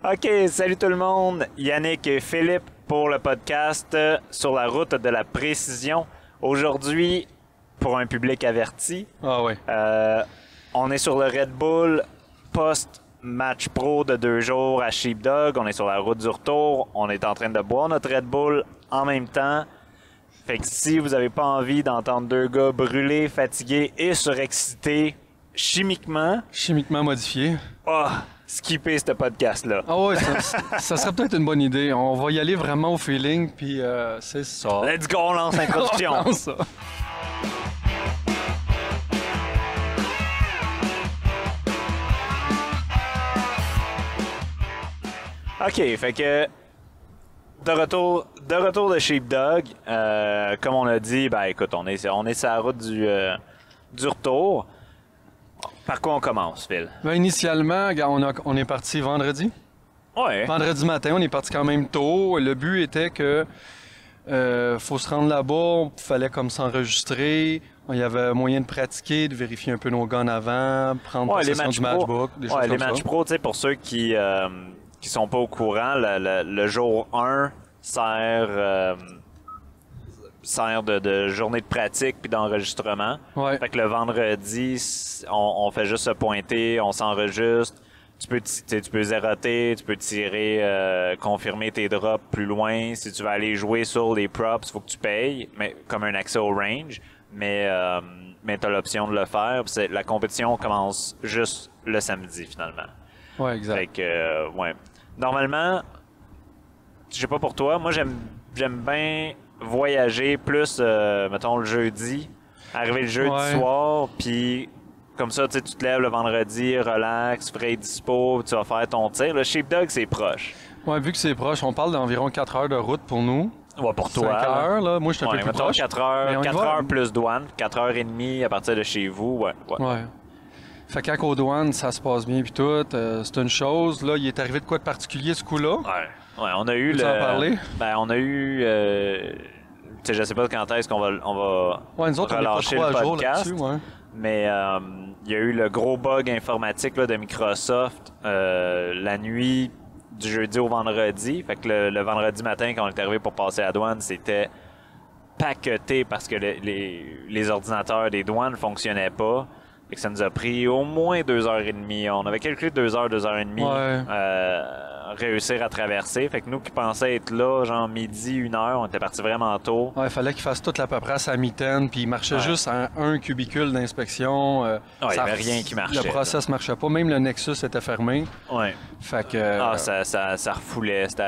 OK, salut tout le monde. Yannick et Philippe pour le podcast Sur la route de la précision. Aujourd'hui, pour un public averti, on est sur le Red Bull post-match pro de 2 jours à Sheepdog. On est sur la route du retour. On est en train de boire notre Red Bull en même temps. Fait que si vous n'avez pas envie d'entendre 2 gars brûlés, fatigués et surexcités chimiquement modifiés, skippez ce podcast-là. Ah ouais, ça serait peut-être une bonne idée. On va y aller vraiment au feeling, puis c'est ça. Let's go, on lance l'introduction. On lance ça. OK, fait que de retour de Sheepdog, comme on a dit, ben écoute, on est sur la route du retour. Par quoi on commence, Phil? Ben, initialement, on est parti vendredi. Ouais. Vendredi matin, on est parti quand même tôt. Le but était que faut se rendre là-bas, il fallait comme s'enregistrer. Il y avait moyen de pratiquer, de vérifier un peu nos guns avant, prendre possession du matchbook, des choses comme ça. Les matchs pro, tu sais, pour ceux qui sont pas au courant, le jour 1 sert de journée de pratique puis d'enregistrement. Ouais. Fait que le vendredi, on fait juste se pointer, on s'enregistre. Tu peux zéroter, tu peux tirer, confirmer tes drops plus loin. Si tu veux aller jouer sur les props, il faut que tu payes, mais comme un accès au range. Mais tu as l'option de le faire. La compétition commence juste le samedi, finalement. Ouais, exact. Fait que, ouais. Normalement, je sais pas pour toi, moi j'aime bien voyager plus, mettons, le jeudi. Arriver le jeudi soir, puis comme ça, tu te lèves le vendredi, relax, frais dispo, tu vas faire ton tir. Le Sheepdog, c'est proche. Ouais, vu que c'est proche, on parle d'environ 4 heures de route pour nous. Ouais, pour toi. 5 heures, là. Moi, je suis un peu plus mettons proche. 4 heures plus douane, 4 heures et demie à partir de chez vous, ouais. Fait qu'à aux douanes, ça se passe bien puis tout, c'est une chose. Là, il est arrivé de quoi de particulier ce coup-là? Ouais, on a eu Peux-tu en parler? Ben, on a eu... tu sais, je sais pas quand est-ce qu'on va nous autres, relâcher on est pas 3 le jours podcast. là-dessus, ouais. Mais il y a eu le gros bug informatique là, de Microsoft la nuit du jeudi au vendredi. Fait que le vendredi matin, quand on est arrivé pour passer à la douane, c'était paqueté parce que les ordinateurs des douanes fonctionnaient pas. Fait que ça nous a pris au moins 2h30. On avait calculé 2h30 réussir à traverser. Fait que nous qui pensions être là, genre midi, 1h, on était partis vraiment tôt. Ouais, il fallait qu'il fasse toute la paperasse à mi-temps, puis il marchait juste à un cubicule d'inspection. Il n'y avait rien qui marchait. Le process marchait pas. Même le Nexus était fermé. Ouais. Fait que... ça refoulait. C'était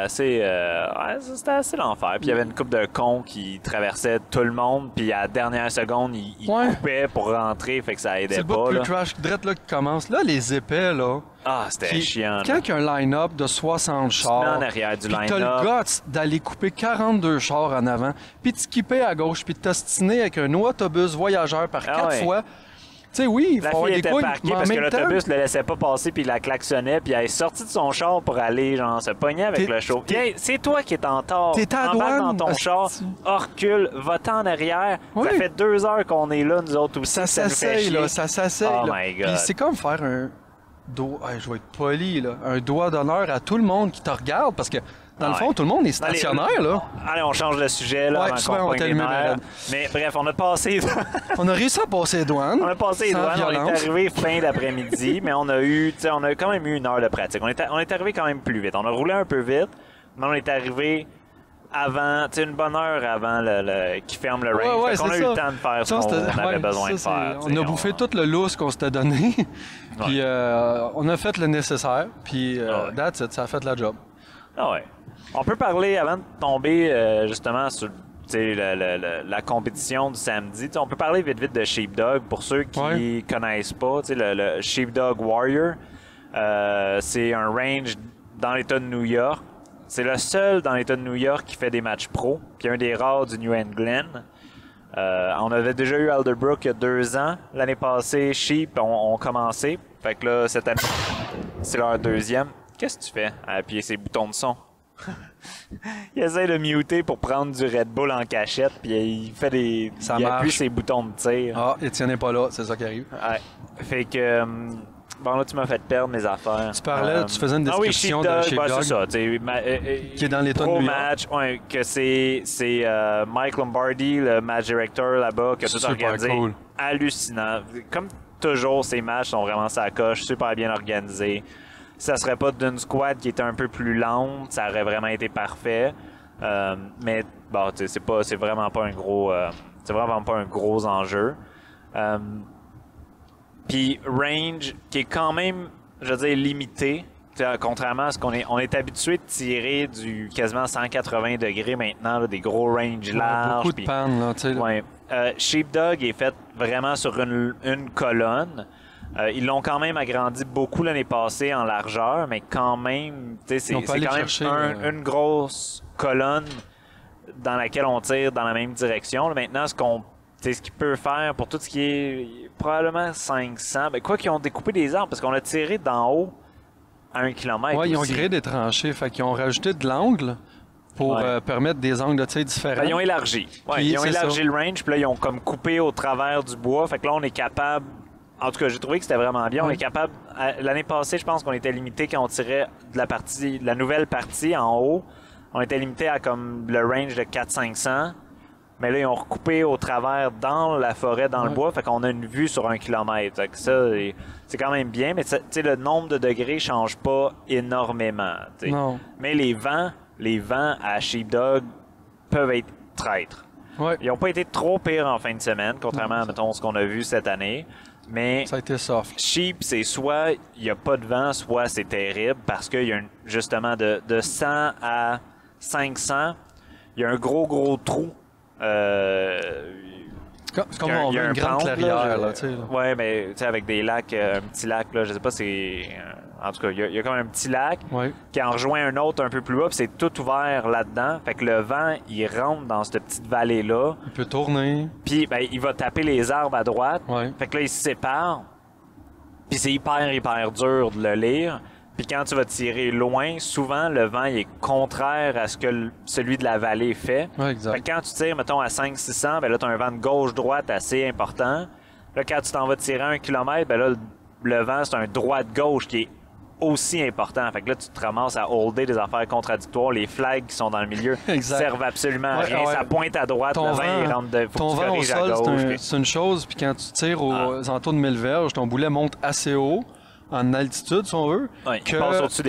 assez l'enfer. Puis il y avait une couple de cons qui traversaient tout le monde, puis à la dernière seconde, ils coupaient pour rentrer, fait que ça aidait pas. C'est le trash drette là qui commence. Là, les épais, là... c'était chiant. Quand il y a un line-up de 60 chars, en arrière du line-up, t'as le guts d'aller couper 42 chars en avant, puis de skipper à gauche, puis de t'ostiner avec un autobus voyageur par 4 fois. Tu sais, oui, il faut avoir des couilles, parquée parce que l'autobus le laissait pas passer, puis il la klaxonnait, puis elle est sortie de son char pour aller genre se pogner avec le chauffeur. C'est toi qui es en tort. T'es à douane dans ton char, recule, va-t'en en arrière. Ça fait 2 heures qu'on est là, nous autres aussi. Ça s'essaye, là, ça s'essaye. Oh my God. Puis c'est comme faire un... je vais être poli, là. Un doigt d'honneur à tout le monde qui te regarde, parce que dans le fond, tout le monde est stationnaire, là. Allez, on change de sujet, là, avant qu'on pogne les nerfs. Mais bref, on a passé... on a réussi à passer les douanes. On a passé les douanes, on est arrivé fin d'après-midi, mais on a quand même eu 1 heure de pratique. On est arrivé quand même plus vite. On a roulé un peu vite, mais on est arrivé avant, une bonne heure avant qui ferme le range. On a eu le temps de faire ce qu'on avait besoin de faire. On a bouffé tout le lousse qu'on s'était donné, puis on a fait le nécessaire, puis that's it, ça a fait la job. Ah ouais. On peut parler, avant de tomber justement sur la compétition du samedi, on peut parler vite de Sheepdog pour ceux qui connaissent pas. Le Sheepdog Warrior, c'est un range dans l'État de New York. C'est le seul dans l'État de New York qui fait des matchs pro, puis un des rares du New England. On avait déjà eu Alderbrook il y a 2 ans. L'année passée, Sheep ont commencé. Fait que là, cette année, c'est leur 2e. Qu'est-ce que tu fais à appuyer ces boutons de son? Il essaie de muter pour prendre du Red Bull en cachette, puis il appuie ses boutons de tir. Étienne n'est pas là, c'est ça qui arrive. Ouais. Fait que Bon, là, tu m'as fait perdre mes affaires. Tu parlais, tu faisais une description de Sheepdog. C'est ça. Qui est dans l'État de New York. Match, ouais, que c'est Mike Lombardi, le match director là-bas, qui a tout organisé. Cool. Hallucinant. Comme toujours, ces matchs sont vraiment sa coche, super bien organisés. Si ça serait pas d'une squad qui était un peu plus lente, ça aurait vraiment été parfait. Mais bon, c'est vraiment pas un gros, c'est vraiment pas un gros enjeu. Puis range qui est quand même, je veux dire, limité. Contrairement à ce qu'on est, on est habitué de tirer du quasiment 180 degrés maintenant, là, des gros ranges larges. Beaucoup de pannes, là, tu sais. Ouais. Sheepdog est fait vraiment sur une colonne. Ils l'ont quand même agrandi beaucoup l'année passée en largeur, mais quand même, c'est quand même une grosse colonne dans laquelle on tire dans la même direction. Là, maintenant, ce qu'il peut faire pour tout ce qui est probablement 500, ben, quoi qu'ils ont découpé des arbres, parce qu'on a tiré d'en haut à 1 kilomètre. Oui, ils ont créé des tranchées, fait qu'ils ont rajouté de l'angle pour permettre des angles de tir différents. Ben, ils ont élargi. Ouais, ils ont élargi le range, puis là, ils ont comme coupé au travers du bois. Fait que là, on est capable. En tout cas, j'ai trouvé que c'était vraiment bien. On est capable. L'année passée, je pense qu'on était limité quand on tirait de la nouvelle partie en haut. On était limité à comme le range de 400-500. Mais là, ils ont recoupé au travers dans la forêt, dans le bois. Fait qu'on a une vue sur 1 kilomètre. Fait que ça, c'est quand même bien. Mais le nombre de degrés change pas énormément. Non. Mais les vents à Sheepdog peuvent être traîtres. Ouais. Ils n'ont pas été trop pires en fin de semaine, contrairement à mettons, ce qu'on a vu cette année. Mais ça a été soft. Sheep, c'est soit il n'y a pas de vent, soit c'est terrible parce qu'il y a justement de 100 à 500, il y a un gros trou. Comme on voit une grande clairière, là, tu sais. Ouais, mais tu sais, avec des lacs, un petit lac, là, je sais pas, c'est... En tout cas, il y a comme un petit lac qui en rejoint un autre un peu plus bas, puis c'est tout ouvert là-dedans. Fait que le vent, il rentre dans cette petite vallée-là. Il peut tourner. Puis ben, il va taper les arbres à droite. Ouais. Fait que là, il se sépare. Puis c'est hyper dur de le lire. Puis quand tu vas tirer loin, souvent, le vent il est contraire à ce que celui de la vallée fait. Ouais, exact. Fait que quand tu tires, mettons, à 500-600, ben là, tu as un vent de gauche-droite assez important. Là, quand tu t'en vas tirer 1 kilomètre, ben là, le vent, c'est un droite-gauche qui est aussi important. Fait que là, tu te ramasses à holder des affaires contradictoires. Les flags qui sont dans le milieu servent absolument à rien. Ça pointe à droite, le vent, il rentre de... Faut ton que tu vent au sol, à gauche. C'est une chose, puis quand tu tires aux entours de 1000 verges, ton boulet monte assez haut, en altitude, si on veut, que tu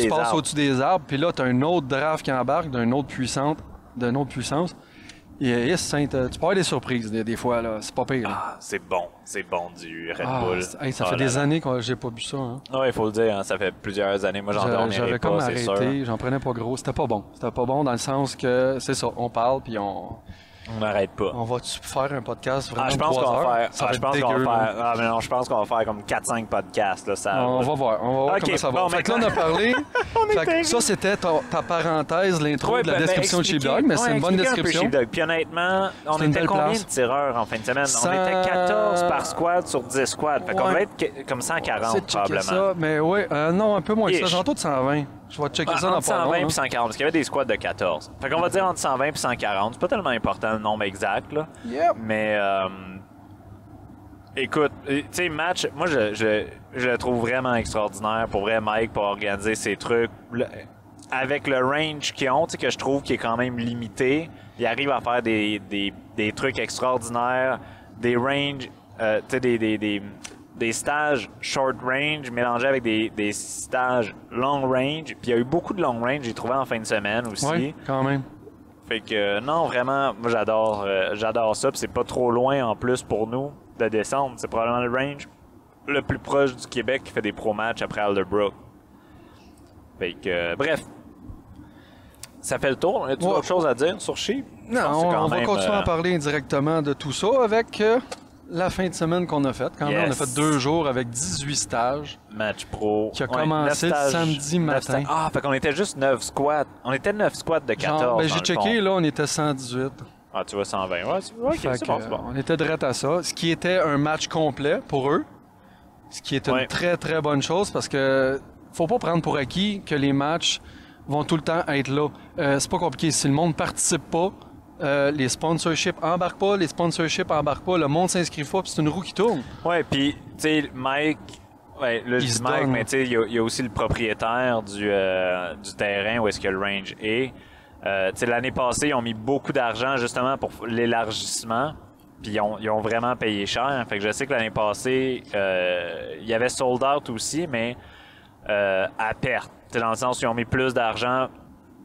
passes au-dessus des arbres, puis là, tu as un autre draft qui embarque d'une autre puissance. Et tu peux avoir des surprises des fois, là. C'est pas pire. Ah, c'est bon du Red Bull. Ça fait des années que j'ai pas bu ça. Hein. Oui, il faut le dire, hein, ça fait plusieurs années. Moi, j'en dormirais J'avais pas, comme c'est sûr. arrêté, j'en prenais pas gros. C'était pas bon. C'était pas bon dans le sens que, c'est ça, on parle, puis on n'arrête pas. On va-tu faire un podcast vraiment je pense qu'on va faire. Je pense qu'on va faire comme 4-5 podcasts. Là, on va voir comment ça va. Fait que là, on a parlé. Ça, c'était ta parenthèse, l'intro de la description de Sheepdog, mais c'est une bonne description. Puis honnêtement, on était combien de tireurs en fin de semaine? On était 14 par squad sur 10 squads. Fait qu'on va être comme 140 probablement. Ça, mais oui, non, un peu moins que ça. J'entends de 120. Je vais checker ça dans pas longtemps. Entre 120 et 140, parce qu'il y avait des squads de 14. Fait qu'on va dire entre 120 et 140. C'est pas tellement important le nombre exact, là. Yep. Mais, écoute, tu sais, match, moi, je le trouve vraiment extraordinaire. Pour vrai, Mike, pour organiser ces trucs. Avec le range qu'ils ont, tu sais, que je trouve qui est quand même limité, ils arrivent à faire des trucs extraordinaires, des ranges, tu sais, des stages short range mélangés avec des stages long range. Puis il y a eu beaucoup de long range, j'ai trouvé en fin de semaine aussi. Oui, quand même. Fait que non, vraiment, moi j'adore ça. Puis c'est pas trop loin en plus pour nous de descendre. C'est probablement le range le plus proche du Québec qui fait des pro matchs après Alderbrook. Fait que bref. Ça fait le tour. As-tu d'autres choses à dire sur Sheep? Non, on va continuer à parler indirectement de tout ça avec... la fin de semaine qu'on a faite. Quand même, on a fait 2 jours avec 18 stages. Match pro. Qui a commencé le samedi matin. Ah, fait qu'on était juste 9 squats. On était 9 squats de 14. J'ai checké, là, on était 118. Ah, tu vois, 120. Ouais, c'est bon. On était direct à ça. Ce qui était un match complet pour eux. Ce qui est une très, très bonne chose parce que faut pas prendre pour acquis que les matchs vont tout le temps être là. C'est pas compliqué. Si le monde participe pas, les sponsorships embarquent pas, le monde s'inscrit pas, puis c'est une roue qui tourne. Ouais, puis, tu sais, Mike, Ouais, là, je dis Mike, mais tu sais, il y a aussi le propriétaire du terrain où est-ce que le range est. Tu sais, l'année passée, ils ont mis beaucoup d'argent justement pour l'élargissement. Puis ils ont vraiment payé cher. Fait que je sais que l'année passée, il y avait sold out aussi, mais à perte. T'sais, dans le sens où ils ont mis plus d'argent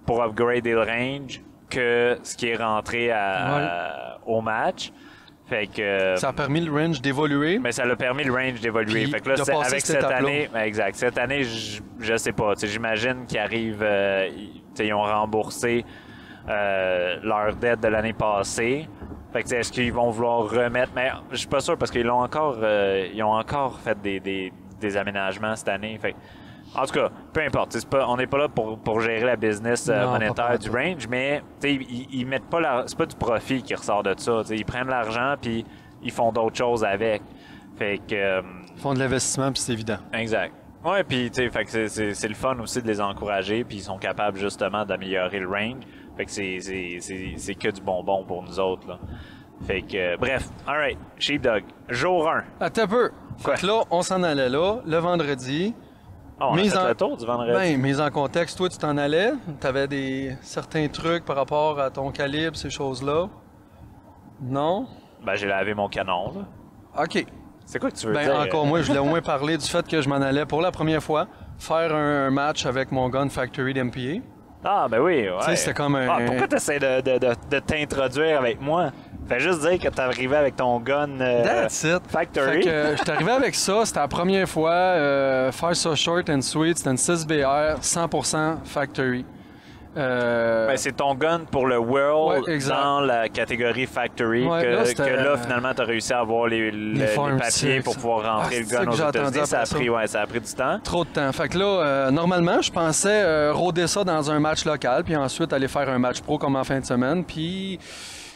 pour upgrader le range que ce qui est rentré au match. Fait que, ça a permis le range d'évoluer. Mais ça l'a permis le range d'évoluer. Fait que là, avec cette année, exact. Cette année, je sais pas. J'imagine qu'ils arrivent, ils ont remboursé leur dette de l'année passée. Fait que est-ce qu'ils vont vouloir remettre? Mais je suis pas sûr parce qu'ils ont encore fait des aménagements cette année. Fait en tout cas, peu importe. On n'est pas là pour gérer la business monétaire du range, mais ils mettent pas c'est pas du profit qui ressort de ça. Ils prennent l'argent puis ils font d'autres choses avec. Fait que ils font de l'investissement puis c'est évident. Exact. Ouais, puis fait que c'est le fun aussi de les encourager puis ils sont capables justement d'améliorer le range. Fait que c'est que du bonbon pour nous autres là. Fait que bref, alright, Sheepdog, jour 1. Attends un peu. Fait que là, on s'en allait là, le vendredi. On a fait le tour du vendredi. Ben, mise en contexte, toi, tu t'en allais. Tu avais certains trucs par rapport à ton calibre, ces choses-là. Non? Ben, j'ai lavé mon canon, là. OK. C'est quoi que tu veux dire? Encore moi, je voulais au moins parler du fait que je m'en allais pour la première fois faire un match avec mon Gun Factory d'MPA. Ah, ben oui, ouais. Tu sais, c'était comme un... pourquoi tu essaies de t'introduire avec moi? Fais juste dire que t'es arrivé avec ton gun Factory. Fait que je suis arrivé avec ça, c'était la première fois. Faire ça short and sweet, c'était une 6BR 100% Factory. Ben, c'est ton gun pour le World dans la catégorie Factory que là, finalement, tu as réussi à avoir les papiers pour pouvoir rentrer le gun aux États-Unis. Ça a pris du temps. Trop de temps. Fait que là, normalement, je pensais rôder ça dans un match local, puis ensuite aller faire un match pro comme en fin de semaine, puis...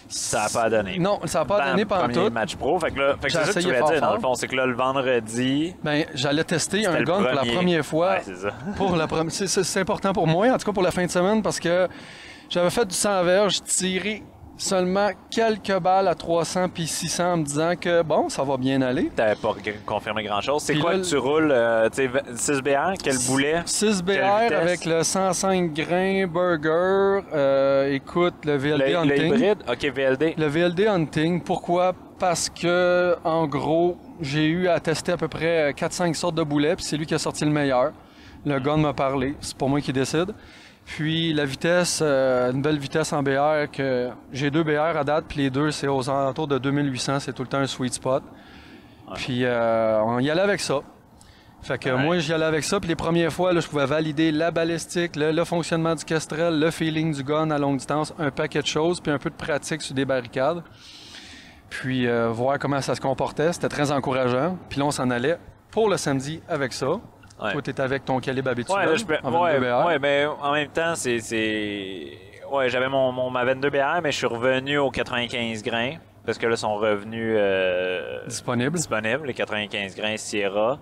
Ça n'a pas donné. Non, ça n'a pas donné pendant tout. Premier match pro. Fait que c'est ça que tu voulais dire, dans le fond. C'est que là, le vendredi... Ben, j'allais tester un gun pour la première fois. Ouais, c'est ça. C'est important pour moi, en tout cas pour la fin de semaine, parce que j'avais fait du 100 verges, tiré seulement quelques balles à 300 puis 600 en me disant que, bon, ça va bien aller. T'avais pas confirmé grand-chose. C'est quoi que tu roules? 6BR? Quel boulet? 6BR avec le 105 grains burger. Écoute, le VLD Hunting. Le hybride? OK, VLD. Le VLD Hunting. Pourquoi? Parce que, en gros, j'ai eu à tester à peu près 4-5 sortes de boulets, puis c'est lui qui a sorti le meilleur. Le gun m'a parlé. C'est pas moi qui décide. Puis la vitesse, une belle vitesse en BR, que j'ai 2 BR à date, puis les deux, c'est aux alentours de 2800, c'est tout le temps un sweet spot. Ouais. Puis on y allait avec ça. Fait que moi, j'y allais avec ça, puis les premières fois, là, je pouvais valider la balistique, le fonctionnement du Kestrel, le feeling du gun à longue distance, un paquet de choses, puis un peu de pratique sur des barricades. Puis voir comment ça se comportait, c'était très encourageant. Puis là, on s'en allait pour le samedi avec ça. Ouais. Toi, t'es avec ton calibre habituel. Ouais, mais en même temps, ouais, j'avais ma 22 BR, mais je suis revenu aux 95 grains. Parce que là, sont revenus disponibles, les 95 grains Sierra.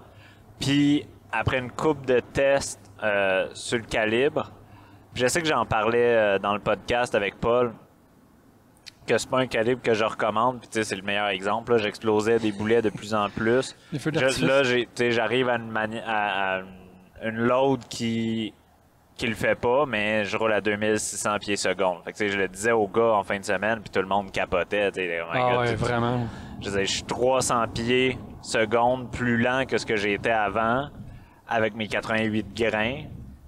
Puis, après une coupe de tests sur le calibre, je sais que j'en parlais dans le podcast avec Paul, que c'est pas un calibre que je recommande. Puis tu sais, c'est le meilleur exemple. Là, j'explosais des boulets de plus en plus. Là, j'arrive à une load qui le fait pas, mais je roule à 2600 pieds secondes. Fait que tu sais, je le disais aux gars en fin de semaine, puis tout le monde capotait. Vraiment. Je suis 300 pieds secondes plus lent que ce que j'étais avant avec mes 88 grains.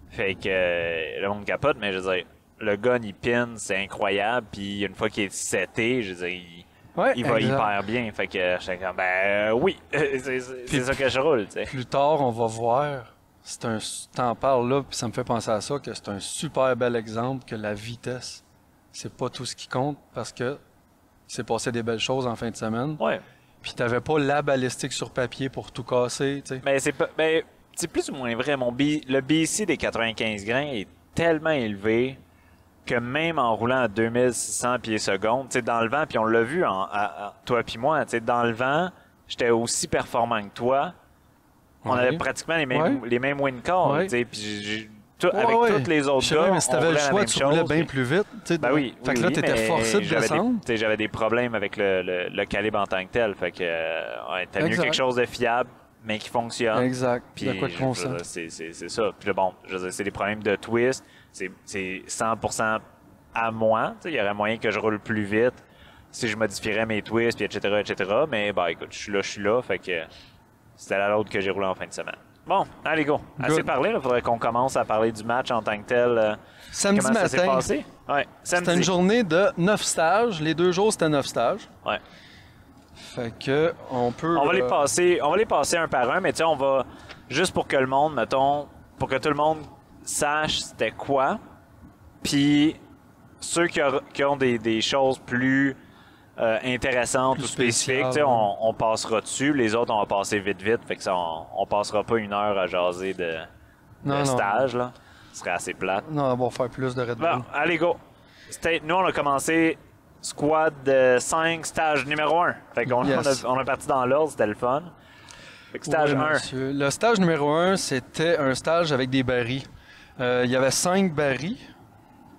Fait que le monde capote, mais je veux dire, le gun, il pin, c'est incroyable. Puis une fois qu'il est seté, je veux dire, il va hyper bien. Fait que j'étais comme, oui, c'est ça que je roule. T'sais. Plus tard, on va voir. T'en parles là, puis ça me fait penser à ça, que c'est un super bel exemple que la vitesse, c'est pas tout ce qui compte parce que il s'est passé des belles choses en fin de semaine. Ouais. Puis t'avais pas la balistique sur papier pour tout casser, tu sais. Mais c'est plus ou moins vrai. Le BC des 95 grains est tellement élevé que même en roulant à 2600 pieds secondes, tu sais, dans le vent, puis on l'a vu, toi puis moi, tu sais, dans le vent, j'étais aussi performant que toi. On avait pratiquement les mêmes win calls, tu sais, puis avec tous les autres gars, mais si t'avais le choix, tu roulais bien plus vite. Ben oui. Fait que là, t'étais forcé de descendre. J'avais des problèmes avec le calibre en tant que tel. Fait que t'as mieux quelque chose de fiable, mais qui fonctionne. Exact. Puis, De quoi de consent. c'est ça. Puis là, bon, je veux dire, c'est des problèmes de twist. C'est 100% à moi. Il y aurait moyen que je roule plus vite si je modifierais mes twists, puis etc., etc. Mais, bah, écoute, je suis là. Fait que c'était à l'autre que j'ai roulé en fin de semaine. Bon, allez, go. Assez parlé. Il faudrait qu'on commence à parler du match en tant que tel. Samedi comment ça s'est matin, passé? Ouais, samedi. c'était une journée de 9 stages. Les 2 jours, c'était 9 stages. Ouais. Fait que on peut... On va les passer un par un, mais tu sais, on va, juste pour que le monde, mettons, pour que tout le monde sache c'était quoi, puis ceux qui ont des choses plus intéressantes ou spécifiques, tu sais, on passera dessus. Les autres, on va passer vite, fait que ça, on passera pas 1 heure à jaser de stage, là. Ce serait assez plate. Non, on va faire plus de Red Bull. Bon, allez, go. Nous, on a commencé squad de 5, stage numéro 1. Fait qu'on on est parti dans l'ordre, c'était le fun. Fait que stage 1. Monsieur. Le stage numéro 1, c'était un stage avec des barils. Il y avait 5 barils.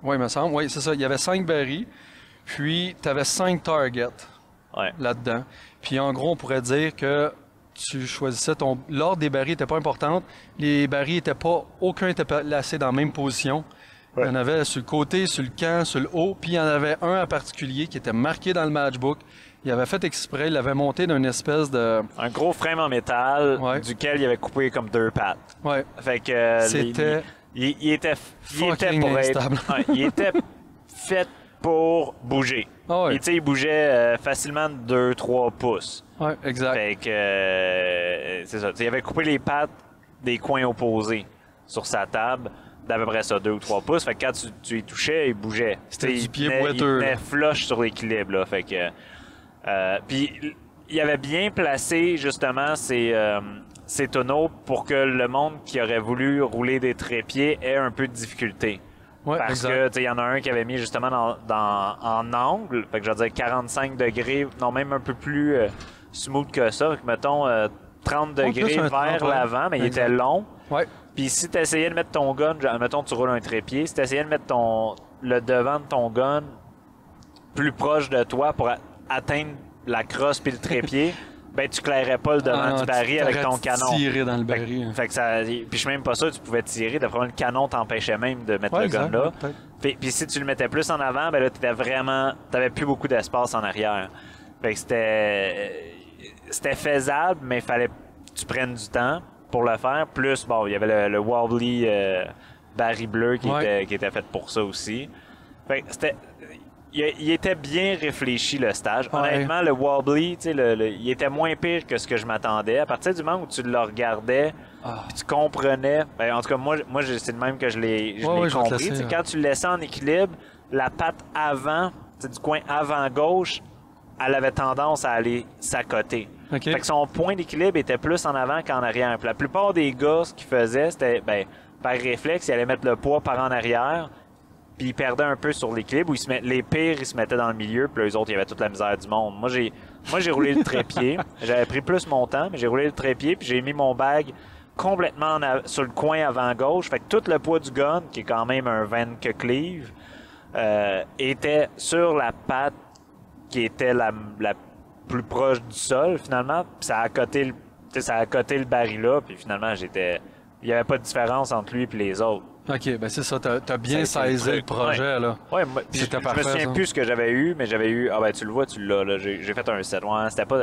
Oui, il me semble. Oui, c'est ça. Il y avait 5 barils. Puis, tu avais 5 targets là-dedans. Puis, en gros, on pourrait dire que tu choisissais l'ordre des barils n'était pas important. Les barils étaient pas... Aucun était placé dans la même position. Ouais. Il y en avait sur le côté, sur le camp, sur le haut. Puis, il y en avait un en particulier qui était marqué dans le matchbook. Il avait fait exprès. Il l'avait monté d'une espèce de... Un gros frame en métal duquel il avait coupé comme 2 pattes. Ouais. Fait que... C'était... Il était pour instable. Il était fait pour bouger. Oh ouais. Il bougeait facilement de 2-3 pouces. Oui, exact. Fait que c'est ça. Il avait coupé les pattes des coins opposés sur sa table d'à peu près ça, 2 ou 3 pouces. Fait que quand tu y touchais, il bougeait. C'était du pied boiteux. Il tenait flush sur l'équilibre. Là. Fait que puis il avait bien placé justement ces tonneaux pour que le monde qui aurait voulu rouler des trépieds ait un peu de difficulté. Ouais, parce exact. que il y en a un qui avait mis justement en angle, fait que je veux dire 45 degrés, non même un peu plus smooth que ça, fait que mettons 30 degrés vers l'avant, mais il était long. Ouais. Puis si tu essayais de mettre ton gun, mettons tu roules un trépied, si tu essayais de mettre le devant de ton gun plus proche de toi pour atteindre la crosse puis le trépied, ben tu clairais pas le devant du baril avec ton canon. Tirer dans le baril. Fait que ça, puis je suis même pas sûr que tu pouvais tirer. D'après moi, le canon t'empêchait même de mettre le gun là. Puis si tu le mettais plus en avant, ben là t'avais plus beaucoup d'espace en arrière. Fait que c'était faisable, mais il fallait que tu prennes du temps pour le faire. Plus, bon, il y avait le wobbly baril bleu qui était fait pour ça aussi. Fait que il était bien réfléchi, le stage. Honnêtement, le wobbly, il était moins pire que ce que je m'attendais. À partir du moment où tu le regardais, puis tu comprenais... Ben, en tout cas, moi c'est le même que je l'ai compris. Quand tu le laissais en équilibre, la patte avant, du coin avant-gauche, elle avait tendance à aller s'accoter. Okay. Fait que son point d'équilibre était plus en avant qu'en arrière. Puis la plupart des gars, ce qu'ils faisaient, c'était, par réflexe, ils allaient mettre le poids par en arrière, puis ils perdaient un peu sur l'équilibre, les pires, ils se mettaient dans le milieu, puis les autres, il y avait toute la misère du monde. Moi, j'ai roulé le trépied. J'avais pris plus mon temps, mais j'ai roulé le trépied, puis j'ai mis mon bag complètement sur le coin avant-gauche. Fait que tout le poids du gun, qui est quand même un 20 que cleave, était sur la patte qui était la plus proche du sol, finalement. Puis ça a accoté le baril là, puis finalement, il n'y avait pas de différence entre lui et les autres. OK, ben c'est ça. T'as bien saisi le projet, là. Ouais, je me souviens plus ce que j'avais eu, mais j'avais eu... Ah ben, tu le vois, tu l'as, là. J'ai fait un set. Ouais, c'était pas...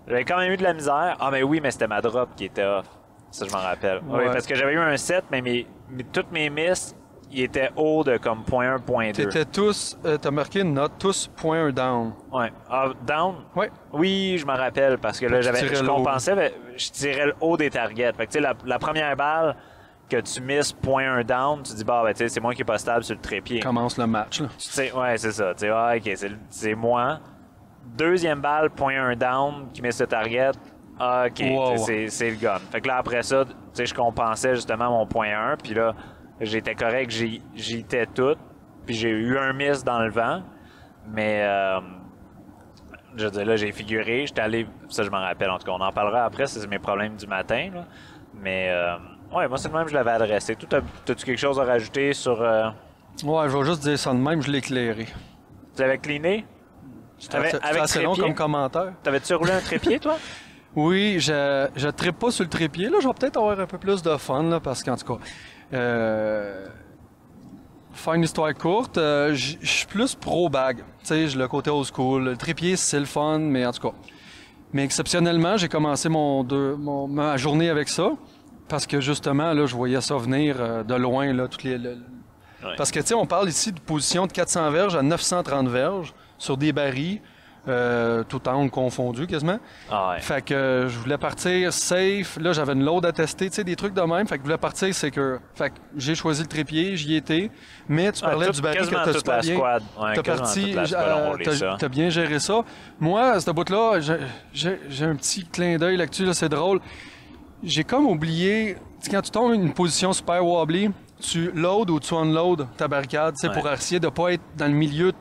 J'avais quand même eu de la misère. Ah, mais oui, mais c'était ma drop qui était off. Ça, je m'en rappelle. Ouais. Oui, parce que j'avais eu un set, mais toutes mes misses, ils étaient hauts de comme 0.1, 0.2. T'étais tous... t'as marqué une note, tous 0.1 down. Ouais. Ah, down? Ouais. Oui, je m'en rappelle, parce que là, je compensais, mais je tirais le haut des targets. Fait que, tu sais, la première balle... que tu misses 0.1 down, tu dis, bah, ben, tu sais, c'est moi qui est pas stable sur le trépied. Commence le match, là. Tu sais, ouais, c'est ça. Tu sais, ok, c'est moi. Deuxième balle, 0.1 down, qui met ce target. Ah, ok, wow. C'est le gun. Fait que là, après ça, tu sais, je compensais justement mon 0.1, puis là, j'étais correct, j'y étais tout, puis j'ai eu un miss dans le vent, mais, je veux dire, là, j'ai figuré, j'étais allé, ça, je m'en rappelle, en tout cas, on en parlera après, c'est mes problèmes du matin, là, mais, ouais, moi, c'est le même que je l'avais adressé. T'as-tu quelque chose à rajouter sur... Ouais, je vais juste dire ça de même, je l'ai éclairé. Tu l'avais cleané? C'était assez long comme commentaire. T'avais-tu roulé un trépied, toi? Oui, je trippe pas sur le trépied. Là, je vais peut-être avoir un peu plus de fun, là, parce qu'en tout cas, faire une histoire courte, je suis plus pro-bag. Tu sais, j'ai le côté old school. Le trépied, c'est le fun, mais en tout cas. Mais exceptionnellement, j'ai commencé ma journée avec ça, parce que justement, là, je voyais ça venir de loin, là, Parce que, tu sais, on parle ici de position de 400 verges à 930 verges sur des barils. Tout angle confondu quasiment. Ah ouais. Fait que je voulais partir safe. Là, j'avais une load à tester, tu sais, des trucs de même. Fait que je voulais partir secure. Fait que j'ai choisi le trépied, j'y étais. Mais tu parlais du baril que t'as super bien. T'as parti, t'as bien géré ça. Moi, à ce bout-là, j'ai un petit clin d'œil là-dessus, là, c'est drôle. J'ai comme oublié, quand tu tombes une position super wobbly, tu load ou tu unload ta barricade, tu sais, pour essayer de pas être dans le milieu de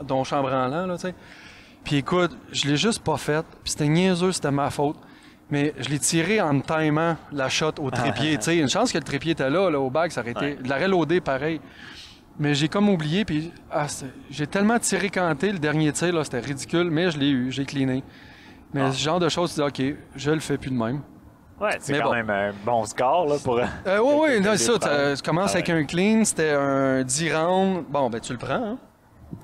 ton chambranlant, là, tu sais. Puis écoute, je l'ai juste pas fait. Puis c'était niaiseux, c'était ma faute. Mais je l'ai tiré en me timant la shot au trépied. Tu sais, une chance que le trépied était là au bag, ça aurait été... Je l'aurais loadé pareil. Mais j'ai comme oublié, puis j'ai tellement tiré canté, le dernier tir, là, c'était ridicule, mais je l'ai eu, j'ai cleané. Mais ce genre de choses, tu dis, OK, je le fais plus de même. Ouais, c'est quand même un bon score, là, pour... oui, c'est ça. Tu commences avec un clean, c'était un 10 rounds. Bon, ben tu le prends, hein?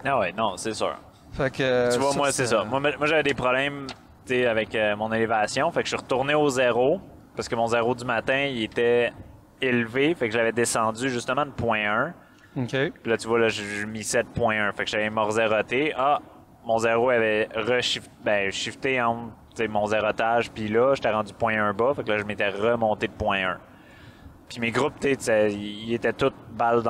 Ah ouais, non, c'est sûr. Fait que, tu vois, moi, c'est ça. Moi j'avais des problèmes avec mon élévation. Fait que je suis retourné au zéro. Parce que mon zéro du matin, il était élevé. Fait que j'avais descendu justement de 0.1. OK. Puis là, tu vois, là, j'ai mis 7.1. Fait que j'avais morzéroté. Ah, mon zéro avait shifté entre mon zérotage. Puis là, j'étais rendu 0.1 bas. Fait que là, je m'étais remonté de 0.1. Puis mes groupes, ils étaient tous balle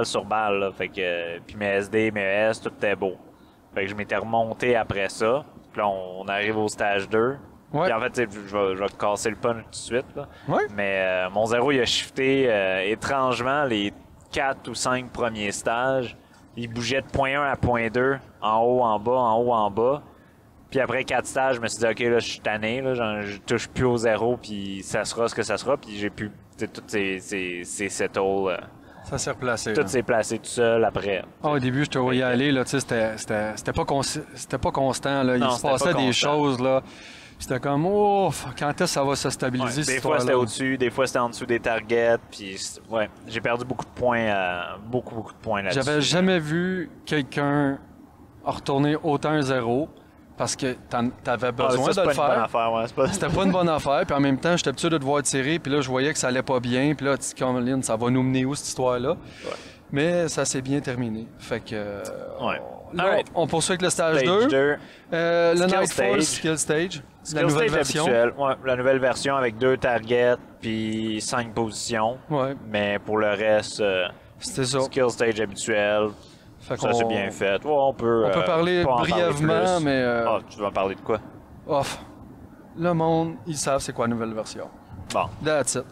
sur balle. Là. Fait que, puis mes SD, mes ES, tout était beau. Fait que je m'étais remonté après ça. Puis là, on arrive au stage 2. Ouais. Puis en fait, je vais casser le punch tout de suite. Là. Ouais. Mais mon zéro, il a shifté étrangement les 4 ou 5 premiers stages. Il bougeait de 0.1 à 0.2, en haut, en bas, en haut, en bas. Puis après 4 stages, je me suis dit, OK, là, je suis tanné. Là, je touche plus au zéro, puis ça sera ce que ça sera. Puis j'ai pu, toutes ces settles... ça s'est replacé. Tout s'est placé tout seul après. Au début, je te voyais aller, là, tu sais, c'était pas constant, là. Il se passait des choses, là. C'était comme, oh, quand est-ce que ça va se stabiliser, cette Des fois, c'était au-dessus, des fois, c'était en dessous des targets, puis ouais, j'ai perdu beaucoup de points, beaucoup de points là-dessus. J'avais jamais vu quelqu'un retourner autant un zéro. Parce que t'avais besoin de le faire. C'était pas une bonne affaire. Puis en même temps, j'étais habitué de te voir tirer. Puis là, je voyais que ça allait pas bien. Puis là, Caroline, ça va nous mener où cette histoire-là? Ouais. Mais ça s'est bien terminé. Fait que. Là, on poursuit avec le stage 2. Le Nightfall Skill Stage. La nouvelle version. La nouvelle version avec 2 targets puis 5 positions. Ouais. Mais pour le reste, c'était ça. Skill Stage habituel. Ça, c'est bien fait. Ouais, on peut parler brièvement, mais... tu vas en parler de quoi? Le monde, ils savent c'est quoi la nouvelle version. Bon. That's it.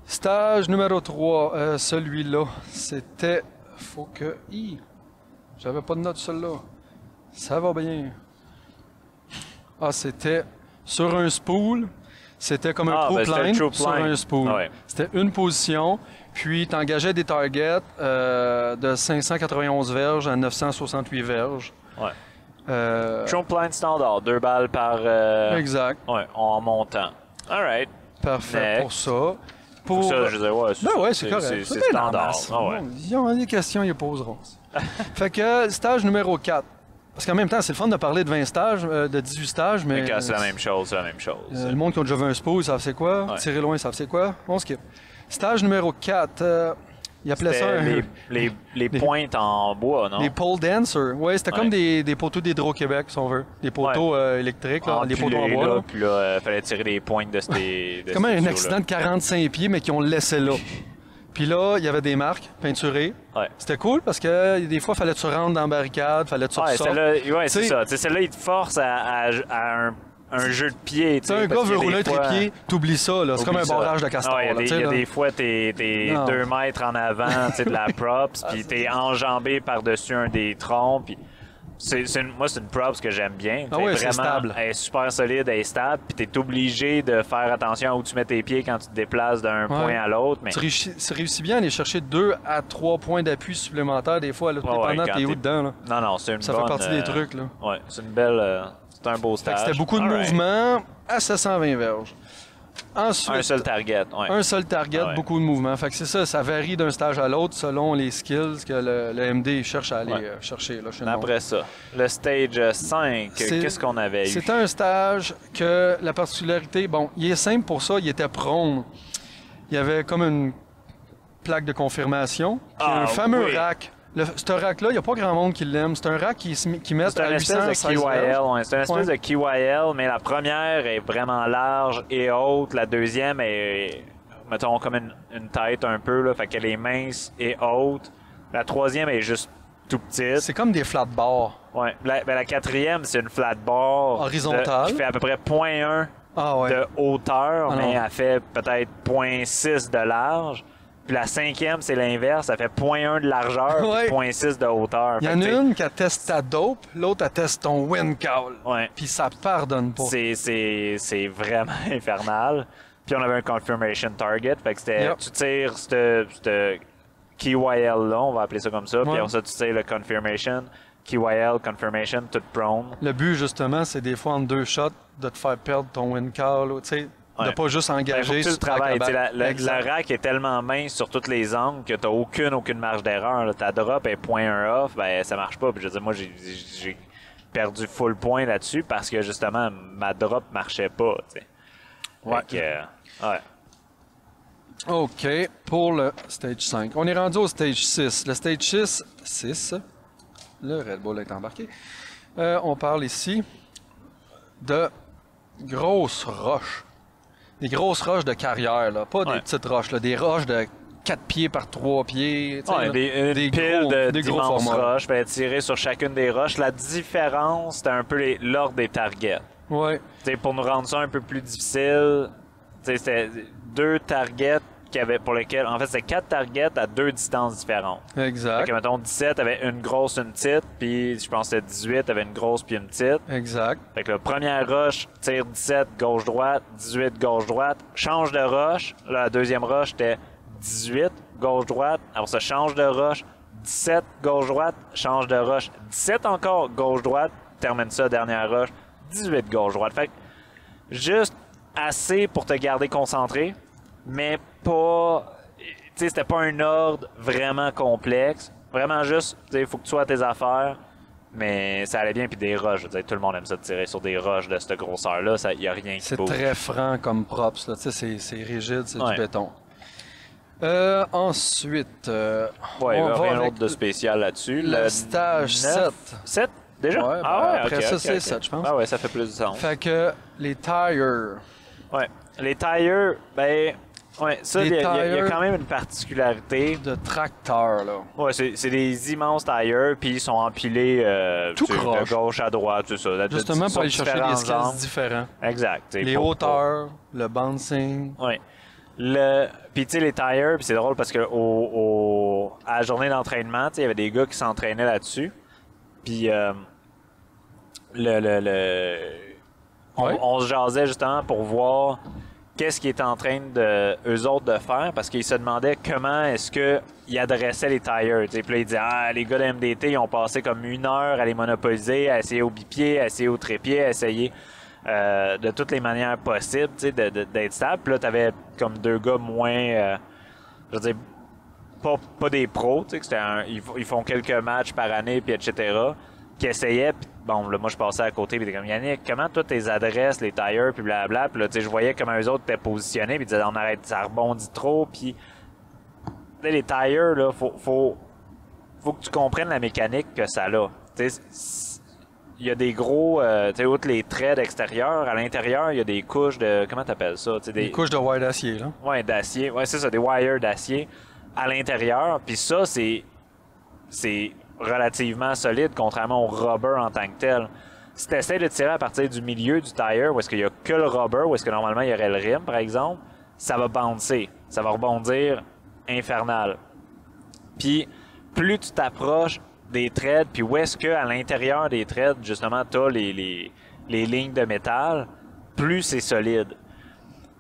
Stage numéro 3, celui-là, c'était... Faut que... J'avais pas de note celui-là. Ça va bien. C'était sur un spool. C'était comme un troop line sur un spool. Ah ouais. C'était une position, puis tu engageais des targets de 591 verges à 968 verges. Ouais. Troop line standard, 2 balles par... exact. Ouais, en montant. All right. Parfait pour ça. Pour ça, je disais, c'est correct. C'est standard. Ils ont des questions, ils poseront. Fait que stage numéro 4. Parce qu'en même temps, c'est le fun de parler de 20 stages, de 18 stages, mais... c'est la même chose, le monde qui a déjà vu un spool, ils savent c'est quoi. Ouais. Tirer loin, ils savent c'est quoi. On skip. Stage numéro 4, il appelait ça... les pointes en bois, non? Les pole dancers. Oui, c'était comme des poteaux d'Hydro-Québec, si on veut. Des poteaux électriques, des poteaux en bois. Là, puis là, il fallait tirer des pointes de ces... C'est comme un accident de 45 pieds, mais qui ont laissé là. Puis là, il y avait des marques peinturées. Ouais. C'était cool parce que des fois, il fallait que tu rentres dans la barricade, il fallait que tu ressortes. C'est ça. Celle-là, il te force à un jeu de pied. Tu un gars veut rouler un trépied, t'oublies ça. C'est comme un barrage de castor. Il y a des fois, t'es 2 mètres en avant de la props, puis t'es enjambé par-dessus un des troncs. Puis moi, c'est une props que j'aime bien. C'est stable. Elle est super solide, elle est stable, puis t'es obligé de faire attention à où tu mets tes pieds quand tu te déplaces d'un point à l'autre. Mais... Tu réussis bien à aller chercher 2 à 3 points d'appui supplémentaires des fois, là, pendant que t'es où dedans. Là. Non, c'est une bonne... Ça fait partie des trucs. Là. Ouais, c'est une belle C'est un beau stage. C'était beaucoup de mouvements à 720 verges. Ensuite, un seul target. Ouais. Un seul target, beaucoup de mouvements. Fait que c'est ça, ça varie d'un stage à l'autre selon les skills que le MD cherche à aller chercher. Là, chez après ça, le stage 5, qu'est-ce qu'on avait eu? C'était un stage que la particularité, bon, il est simple pour ça, il était prône. Il y avait comme une plaque de confirmation, puis un fameux rack. Ce rack-là, il n'y a pas grand monde qui l'aime. C'est un rack qui met à 816 C'est une espèce de KYL, mais la première est vraiment large et haute. La deuxième est, mettons, comme une tête un peu, là, fait qu'elle est mince et haute. La troisième est juste tout petite. C'est comme des flat bars. Ouais. La quatrième, c'est une flat bar horizontale qui fait à peu près 0.1 de hauteur, mais elle fait peut-être 0.6 de large. Puis la cinquième, c'est l'inverse. Ça fait 0.1 de largeur et 0.6 de hauteur. Il y en a une qui atteste ta dope, l'autre atteste ton wind call. Ouais. Puis ça pardonne pas. C'est vraiment infernal. Puis on avait un confirmation target. Fait que c'était, tu tires ce KYL-là, on va appeler ça comme ça. Puis après ça, tu tires le confirmation. KYL, confirmation, tout prone. Le but, justement, c'est des fois en 2 shots de te faire perdre ton wind call. Tu sais, de pas juste engager sur le travail. Le rack est tellement mince sur tous les angles que tu n'as aucune marge d'erreur. Ta drop est 0.1 off, ben ça marche pas. Puis je veux dire, moi, j'ai perdu full point là-dessus parce que justement, ma drop marchait pas. T'sais. OK, pour le stage 5. On est rendu au stage 6. Le stage 6, le Red Bull est embarqué. On parle ici de grosses roches. Des grosses roches de carrière, là. Pas des petites roches, là. Des roches de 4 pieds par 3 pieds. Des piles d'immenses roches. Puis tirer sur chacune des roches. La différence, c'était un peu l'ordre des targets. Ouais. Pour nous rendre ça un peu plus difficile, c'était 2 targets pour lesquels, en fait, c'est 4 targets à 2 distances différentes. Exact. Fait que, mettons, 17 avait une grosse, une petite, puis je pense que c'était 18 avait une grosse puis une petite. Exact. Fait que la première rush, tire 17 gauche-droite, 18 gauche-droite, change de rush. Là, la deuxième rush, c'était 18 gauche-droite, alors ça change de rush, 17 gauche-droite, change de rush, 17 encore gauche-droite, termine ça, dernière rush, 18 gauche-droite. Fait que juste assez pour te garder concentré, mais pas. Tu sais, c'était pas un ordre vraiment complexe. Vraiment juste, tu sais, il faut que tu sois à tes affaires. Mais ça allait bien, puis des rushs. Je veux dire, tout le monde aime ça de tirer sur des rushs de cette grosseur-là. Il n'y a rien qui bouge. C'est très franc comme props. Tu sais, c'est rigide, c'est du béton. Ensuite, on va rien d'autre de spécial là-dessus. Le stage 7. 7 déjà? Ouais, après ça, c'est 7, je pense. Ah ouais, ça fait plus de sens. Fait que les tires. Ouais. Les tires, ben. Ouais, ça, il y a quand même une particularité. De tracteur, là. Ouais, c'est des immenses tires, puis ils sont empilés de gauche à droite, tout ça. Justement, pour aller chercher des skills différents. Exact. Les hauteurs, le bouncing. Oui. Puis, tu sais, les tires, puis c'est drôle parce que à la journée d'entraînement, il y avait des gars qui s'entraînaient là-dessus. Puis, on se jasait justement pour voir qu'est-ce qu'ils étaient en train eux autres de faire, parce qu'ils se demandaient comment est-ce qu'ils adressaient les tires. Puis là, ils disaient, les gars de MDT, ils ont passé comme 1 heure à les monopoliser, à essayer au bipied, à essayer au trépied, à essayer de toutes les manières possibles d'être stable. Puis là, t'avais comme 2 gars moins, je veux dire, pas des pros, ils font quelques matchs par année, puis etc., qui essayaient. Puis bon, là, moi, je passais à côté, puis t'es comme, Yannick, comment toi, tes adresses, les tires, puis blablabla. Puis là, je voyais comment eux autres étaient positionnés, puis ils disaient, on arrête, ça rebondit trop. Puis là, les tires, là, faut que tu comprennes la mécanique que ça a. Il y a des gros, tu sais, outre les traits d'extérieur, à l'intérieur, il y a des couches de, comment t'appelles ça? Des couches de wire d'acier, là. Ouais, d'acier. Ouais, c'est ça, des wires d'acier à l'intérieur. Puis ça, c'est relativement solide, contrairement au rubber en tant que tel. Si tu essaies de tirer à partir du milieu du tire, où est-ce qu'il n'y a que le rubber, où est-ce que normalement il y aurait le rim, par exemple, ça va bouncer. Ça va rebondir infernal. Puis, plus tu t'approches des threads, puis où est-ce qu'à l'intérieur des threads, justement, tu as les lignes de métal, plus c'est solide.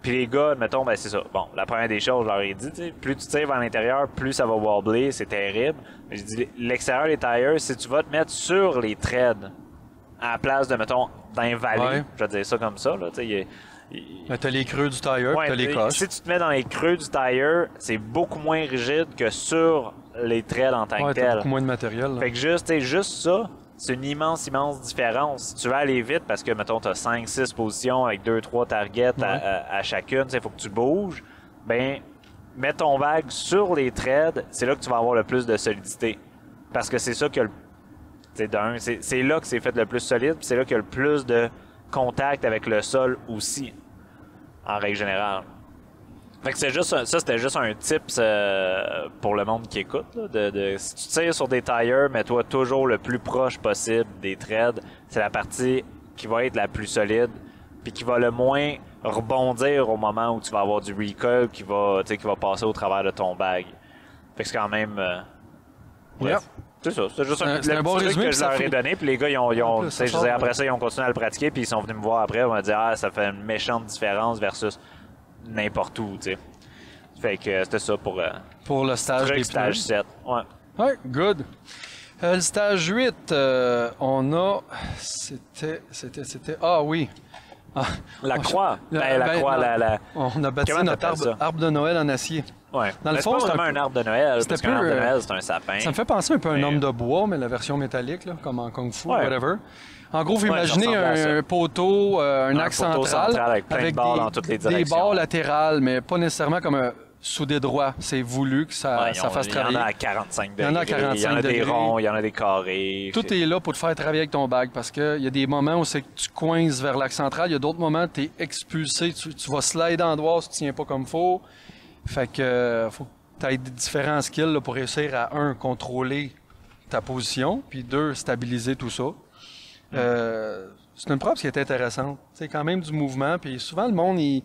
Puis les gars, mettons, ben c'est ça. Bon, la première des choses, je leur ai dit, plus tu tires vers l'intérieur, plus ça va wobbler, c'est terrible. J'ai dit, l'extérieur des tires, si tu vas te mettre sur les threads à la place de, mettons, d'un valley, je vais dire ça comme ça, là, tu sais, t'as les creux du tire, t'as les coches. Si tu te mets dans les creux du tire, c'est beaucoup moins rigide que sur les trails en tant que tel. T'as beaucoup moins de matériel. Là. Fait que juste ça, c'est une immense différence. Si tu veux aller vite parce que, mettons, tu as 5-6 positions avec 2-3 targets à chacune, il faut que tu bouges, ben mets ton vague sur les threads, c'est là que tu vas avoir le plus de solidité. Parce que c'est ça que c'est là que c'est fait le plus solide, puis c'est là qu'il y a le plus de contact avec le sol aussi, en règle générale. Fait que c'était juste un tips pour le monde qui écoute. Là, si tu tires sur des tires, mets-toi toujours le plus proche possible des threads. C'est la partie qui va être la plus solide, puis qui va le moins rebondir au moment où tu vas avoir du recoil qui va passer au travers de ton bag. Fait que c'est quand même... bref. C'est ça, c'est juste un bon résumé que je leur ai donné, puis les gars, après ça, ils ont continué à le pratiquer, puis ils sont venus me voir après, ils m'ont dit « Ah, ça fait une méchante différence versus n'importe où, tu sais. » Fait que c'était ça pour le stage des stage 7. Ouais, good. Le stage 8, on a... C'était... Ah oui. La croix. On a bâti notre arbre de Noël en acier. Ouais. Dans le fond, c'est pas vraiment un arbre de Noël, parce qu'un arbre de Noël, c'est un sapin. Ça me fait penser un peu à un homme de bois, mais la version métallique, là, comme en Kung Fu, whatever. En gros, vous imaginez un poteau, un axe central avec plein de barres dans toutes les directions. Des barres latérales, mais pas nécessairement comme un soudé droit. C'est voulu que ça fasse travailler. Il y en a à 45 degrés. Il y en a à 45 il y en a degrés. des ronds, il y en a des carrés. Tout est là pour te faire travailler avec ton bag, parce qu'il y a des moments où c'est que tu coinces vers l'axe central, il y a d'autres moments où tu es expulsé, tu vas slider en droit si tu tiens pas comme il faut. Fait que faut que tu aies différents skills là, pour réussir à, contrôler ta position, puis 2, stabiliser tout ça. C'est une preuve qui est intéressante. C'est quand même du mouvement, puis souvent le monde, ils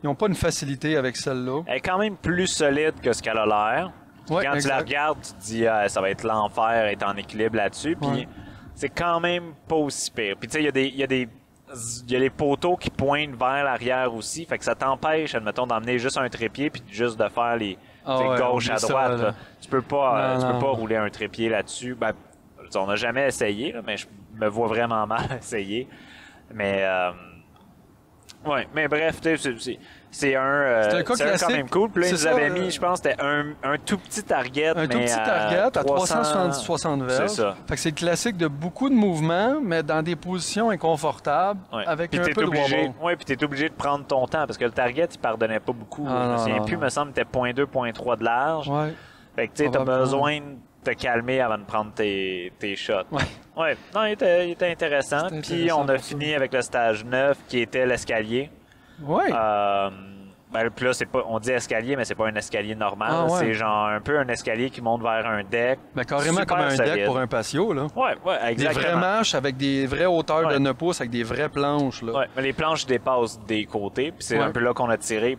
n'ont pas une facilité avec celle-là. Elle est quand même plus solide que ce qu'elle a l'air. Ouais, quand tu la regardes, tu te dis ça va être l'enfer, être en équilibre là-dessus. Puis c'est quand même pas aussi pire. Puis tu sais, il y a les poteaux qui pointent vers l'arrière aussi. Fait que ça t'empêche, admettons, d'emmener juste un trépied puis juste de faire les gauche à droite. Là. Tu peux pas rouler un trépied là-dessus. Ben, on n'a jamais essayé, là, mais je me vois vraiment mal essayer. Mais mais bref, c'est un quand même cool. Puis là, ils nous avaient mis, je pense, c'était un tout petit target. Un tout petit target à 360 verges. C'est ça. Fait que c'est le classique de beaucoup de mouvements, mais dans des positions inconfortables, avec un peu de wobble. Oui, puis tu es obligé de prendre ton temps, parce que le target, il pardonnait pas beaucoup. Je me souviens plus, me semble, c'était 0.2, 0.3 de large. Ouais. Fait que tu as besoin de te calmer avant de prendre tes shots. Ouais. Non, il était intéressant. Puis on a fini avec le stage 9, qui était l'escalier. Ouais. Puis là, on dit escalier, mais c'est pas un escalier normal. C'est genre un peu un escalier qui monte vers un deck. Carrément comme un deck pour un patio, là. Ouais, exactement. Des vraies marches avec des vraies hauteurs de 9 pouces, avec des vraies planches, là. Ouais, mais les planches dépassent des côtés, puis c'est un peu là qu'on a tiré.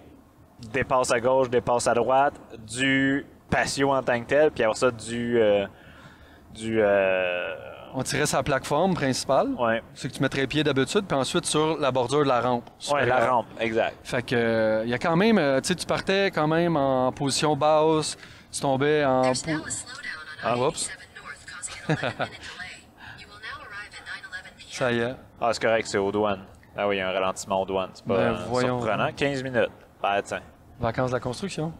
Dépasse à gauche, dépasse à droite, du patio en tant que tel, puis après ça, on tirait sa plateforme principale. Ouais. C'est que tu mettrais les pieds d'habitude, puis ensuite sur la bordure de la rampe. Ouais, la rampe, exact. Fait que, il y a quand même, tu partais quand même en position basse, tu tombais en... oups. Ça y est. Ah, c'est correct, c'est aux douanes. Ah oui, il y a un ralentissement aux douanes. C'est pas surprenant. 15 minutes. Ben, tiens. Vacances de la construction.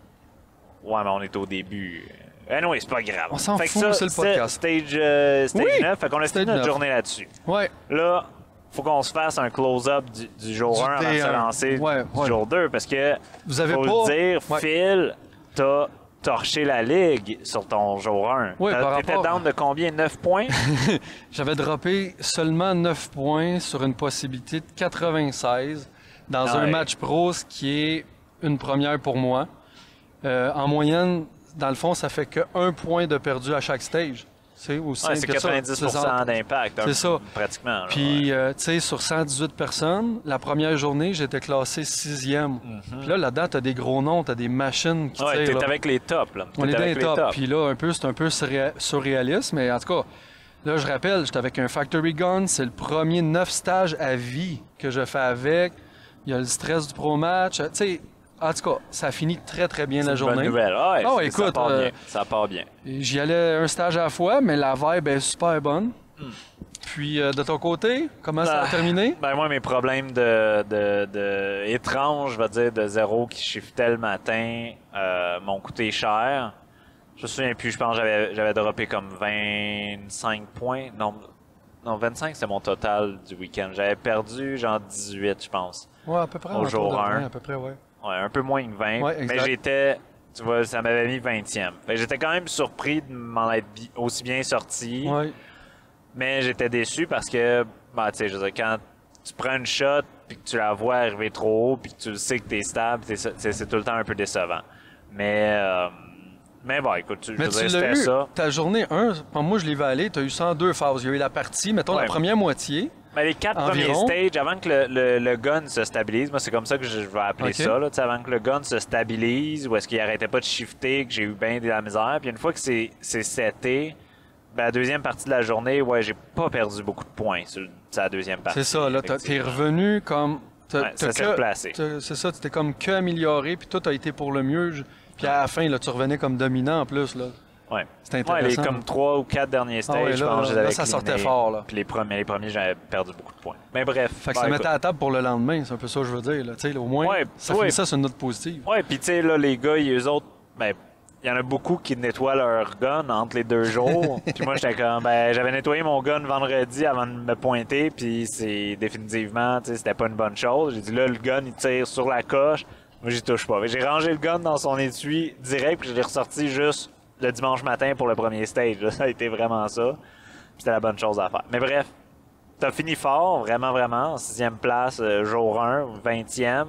Ouais, mais on est au début. Non, c'est pas grave. On s'en fout, c'est le podcast. Stage 9, fait qu'on a fini notre journée là-dessus. Ouais. Là, faut qu'on se fasse un close-up du jour 1 avant de se lancer du jour 2, parce que, vous avez faut pas... le dire, Phil, t'as torché la ligue sur ton jour 1. Oui, t'étais down de combien? 9 points? J'avais droppé seulement 9 points sur une possibilité de 96 dans un match pro, ce qui est une première pour moi. En moyenne, dans le fond, ça fait que 1 point de perdu à chaque stage. C'est 90% d'impact. C'est ça. Pratiquement. Puis, tu sais, sur 118 personnes, la première journée, j'étais classé 6e. Puis là-dedans, tu as des gros noms, tu as des machines qui tirent. Ouais, t'es avec les tops. Là. On est dans les tops. Puis là, c'est un peu surréaliste, mais en tout cas, là, je rappelle, j'étais avec un Factory Gun. C'est le premier 9 stages à vie que je fais avec. Il y a le stress du pro match. Tu sais, en tout cas, ça finit très, très bien la journée. C'est une bonne nouvelle. Écoute, ça part bien. J'y allais un stage à la fois, mais la vibe est super bonne. Puis, de ton côté, comment ça a terminé? Ben moi, mes problèmes étranges, je vais dire, de zéro qui shiftait le matin, m'ont coûté cher. Je me souviens plus, je pense que j'avais droppé comme 25 points. Non, 25, c'est mon total du week-end. J'avais perdu genre 18, je pense. Ouais, à peu près. Au jour 1. À peu près, ouais. Ouais, un peu moins que 20. Ouais, mais j'étais, tu vois, ça m'avait mis 20e. Fait que j'étais quand même surpris de m'en être aussi bien sorti. Ouais. Mais j'étais déçu parce que, bah, tu sais, je veux dire, quand tu prends une shot puis que tu la vois arriver trop haut puis que tu sais que t'es stable, c'est tout le temps un peu décevant. Mais bon, écoute, je veux dire, c'était ça. Ta journée 1, moi je l'ai vu aller, tu as eu 102 phases. Il y a eu la partie, mettons la première moitié. Mais les 4 premiers stages, avant que le gun se stabilise, moi c'est comme ça que je vais appeler ça, là, avant que le gun se stabilise, ou est-ce qu'il arrêtait pas de shifter, que j'ai eu bien de la misère. Puis une fois que c'est seté, ben, la deuxième partie de la journée, ouais, j'ai pas perdu beaucoup de points sur la deuxième partie. C'est ça, là, t'es revenu comme... ça s'est replacé. C'est ça, tu t'es comme que amélioré, puis tout a été pour le mieux. Puis à la fin, là, tu revenais comme dominant en plus, là. Ouais. C'était intéressant. Ouais, les comme 3 ou 4 derniers stages, je pense, là, ça sortait fort, là. Puis les premiers, j'avais perdu beaucoup de points. Mais bref. Fait que ça mettait à la table pour le lendemain, c'est un peu ça que je veux dire, là. Tu sais, au moins, ça finit ça sur une note positive. Ouais, puis tu sais, là, les gars, eux autres, ben, il y en a beaucoup qui nettoient leur gun entre les 2 jours. Puis moi, j'étais comme, ben, j'avais nettoyé mon gun vendredi avant de me pointer, puis c'est définitivement, tu sais, c'était pas une bonne chose. J'ai dit, là, le gun, il tire sur la coche. Moi, j'y touche pas. J'ai rangé le gun dans son étui direct, puis je l'ai ressorti juste le dimanche matin pour le premier stage. Là. Ça a été vraiment ça. C'était la bonne chose à faire. Mais bref, t'as fini fort, vraiment, vraiment. 6e place, jour 1, 20e.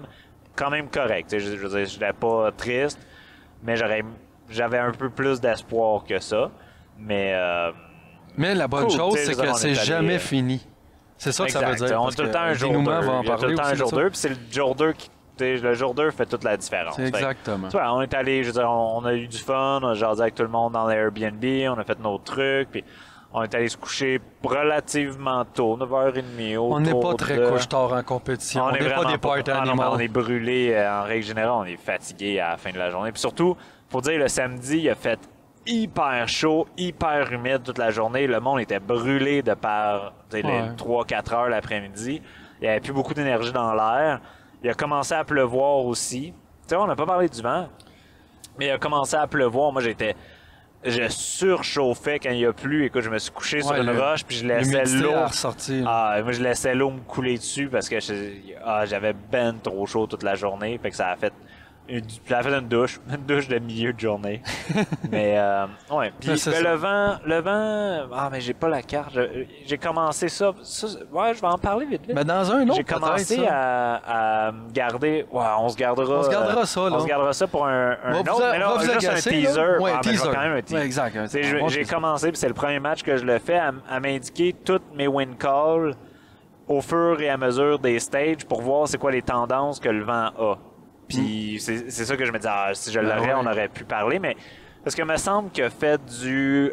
Quand même correct. Je veux dire, j'étais pas triste, mais j'avais un peu plus d'espoir que ça. Mais la bonne chose, c'est que c'est jamais fini. C'est ça que ça veut dire. On a tout le temps un jour 2. Il y a tout le temps un jour 2, puis c'est le jour 2 qui... Le jour 2 fait toute la différence. Exactement. Tu vois, on est allé, je veux dire, on a eu du fun, on a jasé avec tout le monde dans l'Airbnb, on a fait nos trucs, puis on est allé se coucher relativement tôt, 9h30. On n'est pas très couche-tard en compétition, on n'est pas des party animals. On est brûlé, en règle générale, on est fatigué à la fin de la journée. Puis surtout, faut dire, le samedi, il a fait hyper chaud, hyper humide toute la journée. Le monde était brûlé de par les 3-4 heures l'après-midi. Il n'y avait plus beaucoup d'énergie dans l'air. Il a commencé à pleuvoir aussi. Tu sais, on n'a pas parlé du vent, mais il a commencé à pleuvoir. Moi, je surchauffais quand il a plu. Écoute, je me suis couché sur une roche, puis je laissais l'eau. Moi, je laissais l'eau me couler dessus parce que j'avais ben trop chaud toute la journée. Fait que ça a fait une douche de milieu de journée. Mais, ouais. Puis le vent, mais j'ai pas la carte. J'ai commencé ça. Ouais, je vais en parler vite. Mais dans un autre, j'ai commencé à me garder. Ouais, on se gardera. On se gardera ça, là. On se gardera ça pour un autre. Mais là, juste un teaser. Ouais, teaser. Quand même un teaser. Ouais, exact. J'ai commencé, puis c'est le premier match que je le fais, à m'indiquer toutes mes win calls au fur et à mesure des stages pour voir c'est quoi les tendances que le vent a. Puis c'est ça que je me dis, si je l'aurais, on aurait pu parler, mais parce que me semble qu'il a fait du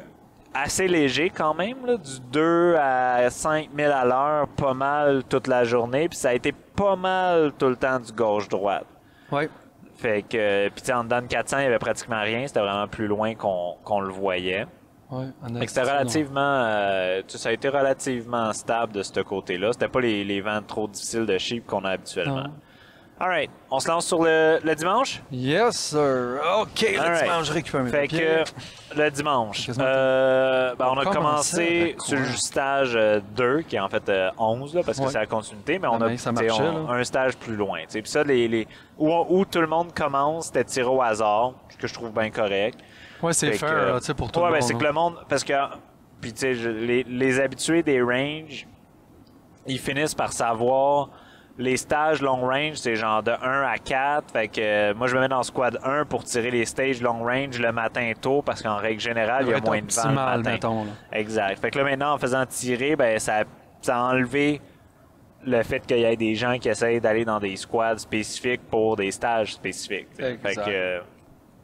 assez léger quand même, là, du 2 à 5 000 à l'heure, pas mal toute la journée, puis ça a été pas mal tout le temps du gauche-droite. Oui. Fait que, puis en dedans de 400, il n'y avait pratiquement rien, c'était vraiment plus loin qu'on le voyait. Ouais, c'était relativement, ça a été relativement stable de ce côté-là. C'était pas les vents trop difficiles de sheep qu'on a habituellement. Non. Alright, on se lance sur le dimanche? Yes, sir. OK, le dimanche, je récupère mes papiers. Fait que le dimanche, on a commencé sur le stage 2, qui est en fait 11, là, parce que c'est la continuité, mais on a un stage plus loin. Puis ça, où tout le monde commence, c'était tiré au hasard, ce que je trouve bien correct. Ouais, c'est fair pour tout le monde. Ouais, c'est que le monde, parce que, puis tu sais, les habitués des ranges, ils finissent par savoir... Les stages long range, c'est genre de 1 à 4. Fait que moi, je me mets dans squad 1 pour tirer les stages long range le matin tôt parce qu'en règle générale, il y a moins de vent le matin. Mettons, exact. Fait que là, maintenant, en faisant tirer, ben ça a enlevé le fait qu'il y ait des gens qui essayent d'aller dans des squads spécifiques pour des stages spécifiques. Fait que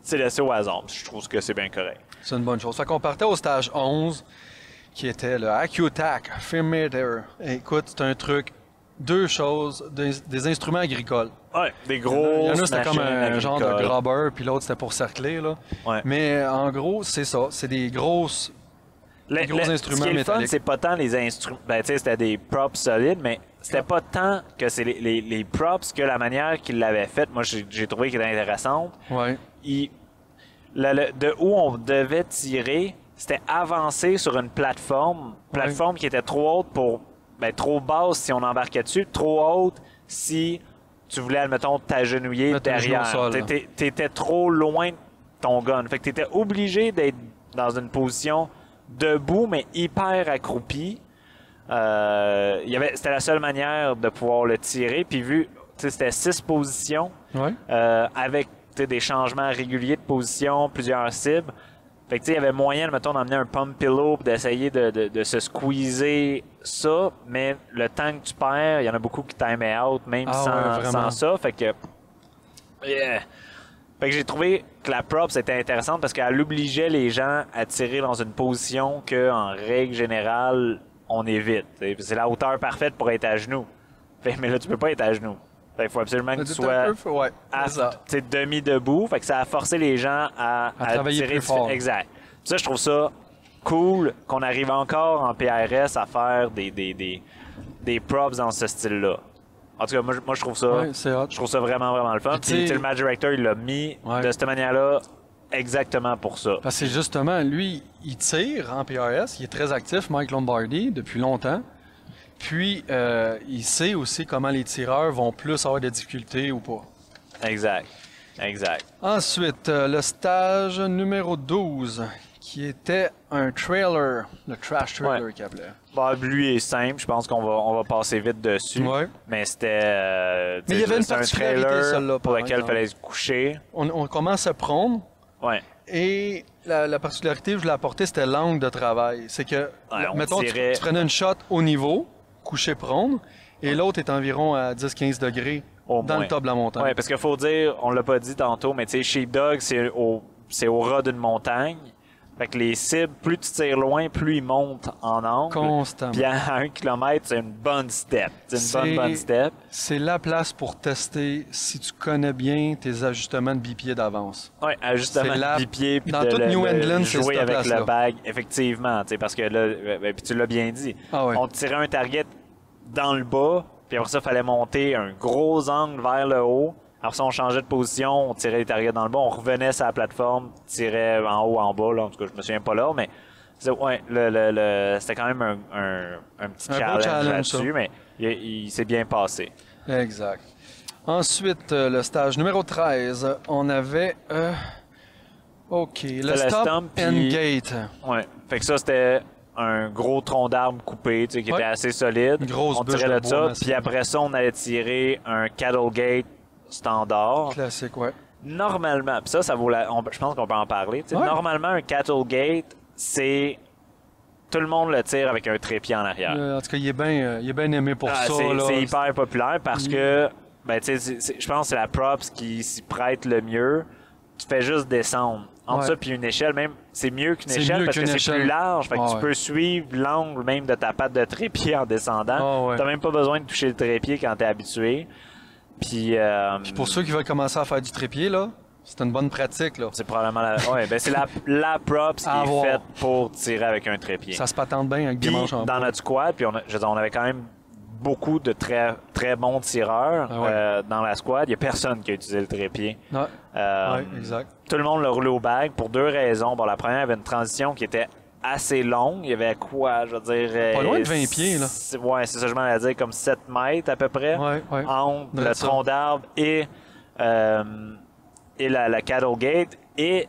c'est laissé au hasard. Je trouve que c'est bien correct. C'est une bonne chose. Fait qu'on partait au stage 11 qui était le AccuTac Firmware. Écoute, c'est un truc... Deux choses, des instruments agricoles. Ouais, des gros. Il y en a, c'était comme un genre de grabber, puis l'autre, c'était pour cercler, là. Ouais. Mais en gros, c'est ça. C'est des grosses. des gros instruments ce qui est le fun, métalliques. c'est pas tant les instruments. Ben, tu sais, c'était des props solides, mais c'était pas tant que c'est les props que la manière qu'il l'avait faite. Moi, j'ai trouvé qu'elle était intéressante. Ouais. De où on devait tirer, c'était avancer sur une plateforme qui était trop haute pour. Ben, trop basse si on embarquait dessus, trop haute si tu voulais, admettons, t'agenouiller derrière. T'étais trop loin de ton gun. Fait que t'étais obligé d'être dans une position debout, mais hyper accroupi. C'était la seule manière de pouvoir le tirer. Puis vu, c'était 6 positions avec des changements réguliers de position, plusieurs cibles. Fait que il y avait moyen, mettons, d'emmener un pump pillow et d'essayer de se squeezer ça, mais le temps que tu perds, il y en a beaucoup qui time out, même sans ça. Fait que j'ai trouvé que la prop c'était intéressante parce qu'elle obligeait les gens à tirer dans une position que, en règle générale, on évite. C'est la hauteur parfaite pour être à genoux. Mais là, tu peux pas être à genoux. Il faut absolument que tu sois demi-debout. Fait que ça a forcé les gens à travailler tirer plus fort. Exact. Puis ça, je trouve ça cool qu'on arrive encore en PRS à faire des props dans ce style-là. En tout cas, moi je trouve ça. Je trouve ça vraiment, vraiment le fun. Puis le match director, il l'a mis de cette manière-là exactement pour ça. Parce que justement, lui, il tire en PRS. Il est très actif, Mike Lombardi, depuis longtemps. Puis, il sait aussi comment les tireurs vont plus avoir des difficultés ou pas. Exact. Ensuite, le stage numéro 12, qui était un trailer, le trash trailer qu'il appelait. Bon, lui est simple, je pense qu'on va passer vite dessus. Ouais. Mais c'était mais il y avait une un trailer celle-là, pour lequel il fallait se coucher. On commence à prendre. Ouais. Et la particularité que je voulais apporter, c'était l'angle de travail. C'est que, mettons, tu prenais une shot au niveau, couché prendre, et l'autre est environ à 10-15 degrés dans le top de la montagne. Oui, parce qu'il faut dire, on l'a pas dit tantôt, mais tu sais, Sheepdog, c'est au ras d'une montagne. Fait que les cibles, plus tu tires loin, plus ils montent en angle. Constamment. Puis à 1 km, c'est une bonne step. C'est une bonne step. C'est la place pour tester si tu connais bien tes ajustements de bipied d'avance. Oui, ajustement de bipied, puis dans toute New England, c'est jouer cette avec place-là. le bag, effectivement. Parce que là, puis tu l'as bien dit, on tirait un target dans le bas, puis après ça, il fallait monter un gros angle vers le haut. Après ça, on changeait de position, on tirait les targets dans le bas, on revenait sur la plateforme, tirait en haut, en bas. Là, en tout cas, je me souviens pas là, mais c'était quand même un petit challenge là-dessus, mais il s'est bien passé. Exact. Ensuite, le stage numéro 13, on avait... le stop and gate. Ouais. Fait que ça, c'était un gros tronc d'arbre coupé, qui était assez solide. Une grosse on tirait de ça, puis après ça, on allait tirer un cattle gate standard. Classique, ouais. Normalement, puis ça vaut je pense qu'on peut en parler. Normalement, un cattle gate, c'est... Tout le monde le tire avec un trépied en arrière. En tout cas, il est bien aimé pour ça. C'est hyper populaire parce que, je pense que c'est la props qui s'y prête le mieux. Tu fais juste descendre. Entre ça puis une échelle, même, c'est mieux qu'une échelle parce que c'est plus large. Fait que tu peux suivre l'angle même de ta patte de trépied en descendant. T'as même pas besoin de toucher le trépied quand t'es habitué. Puis pour ceux qui veulent commencer à faire du trépied, là, c'est une bonne pratique, là. C'est probablement c'est la props qui est faite pour tirer avec un trépied. Ça se patente bien avec des manches en dans notre squad, puis on avait quand même beaucoup de très, très bons tireurs dans la squad. Il n'y a personne qui a utilisé le trépied. Exact. Tout le monde l'a roulé au bag pour 2 raisons. Bon, la première, il y avait une transition qui était assez longue. Il y avait quoi, je veux dire... Pas loin de 20 pieds, là. Ouais, c'est ça, je m'en allais dire, comme 7 mètres à peu près. Entre le tronc d'arbre et la cattle gate. Et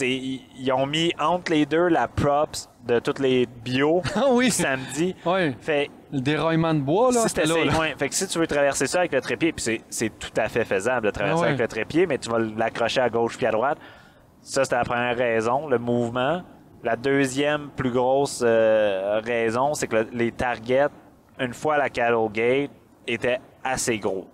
ils ont mis entre les deux la props de toutes les bio samedi. Fait, le déraillement de bois, là, c'était là. Fait que si tu veux traverser ça avec le trépied, puis c'est tout à fait faisable de traverser avec le trépied, mais tu vas l'accrocher à gauche puis à droite. Ça, c'était la première raison, le mouvement. La deuxième plus grosse raison, c'est que les targets, une fois la cattle gate, étaient assez gros.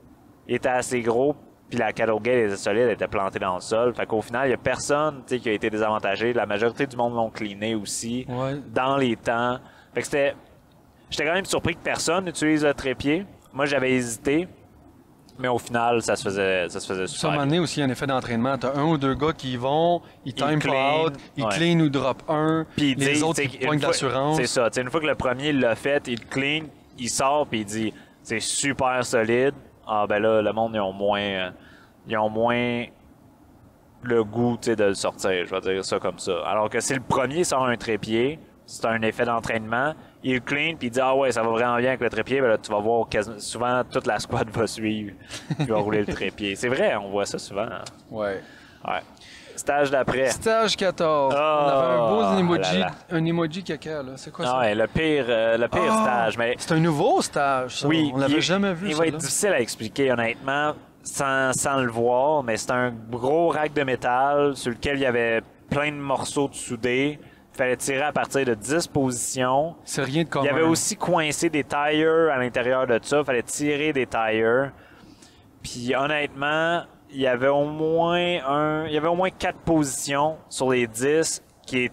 Ils étaient assez gros, puis la cattle gate était solide, elle était plantée dans le sol. Fait qu'au final, il n'y a personne qui a été désavantagé. La majorité du monde l'ont cleané aussi, dans les temps. Fait que j'étais quand même surpris que personne n'utilise le trépied. Moi, j'avais hésité. Mais au final, ça se faisait super. Ça, à un moment donné aussi, il y a un effet d'entraînement. T'as un ou deux gars qui y vont, ils time pas out, ils clean ou drop un, puis les autres, ils pognent d'assurance. C'est ça. Une fois que le premier l'a fait, il clean, il sort, puis il dit « c'est super solide », ah ben là, le monde, ils ont moins le goût de le sortir, je vais dire ça comme ça. Alors que si le premier sort un trépied, c'est un effet d'entraînement, il clean puis il dit ah ouais ça va vraiment bien avec le trépied, ben là tu vas voir souvent toute la squad va suivre puis va rouler le trépied. C'est vrai, on voit ça souvent. Hein? Ouais. Stage d'après. Stage 14. On avait un beau emoji, un emoji caca là. C'est quoi ça? Ouais, le pire stage. Mais c'est un nouveau stage. Ça. Oui, on l'avait jamais vu. Il va être difficile à expliquer honnêtement sans le voir, mais c'est un gros rack de métal sur lequel il y avait plein de morceaux de soudés. Il fallait tirer à partir de 10 positions. C'est rien de commun. Il y avait aussi coincé des tires à l'intérieur de ça. Il fallait tirer des tires. Puis honnêtement, il y avait au moins 4 positions sur les 10 qui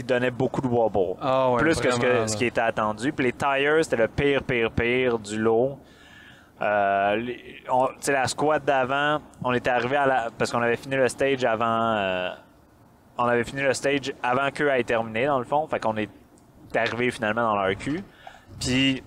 donnaient beaucoup de wobble. Ah ouais, plus vraiment, que ce qui était attendu. Puis les tires, c'était le pire du lot. La squad d'avant, on était arrivé parce qu'on avait fini le stage avant... on avait fini le stage avant qu'eux aient terminé, dans le fond. Fait qu'on est arrivé finalement dans leur cul. Puis,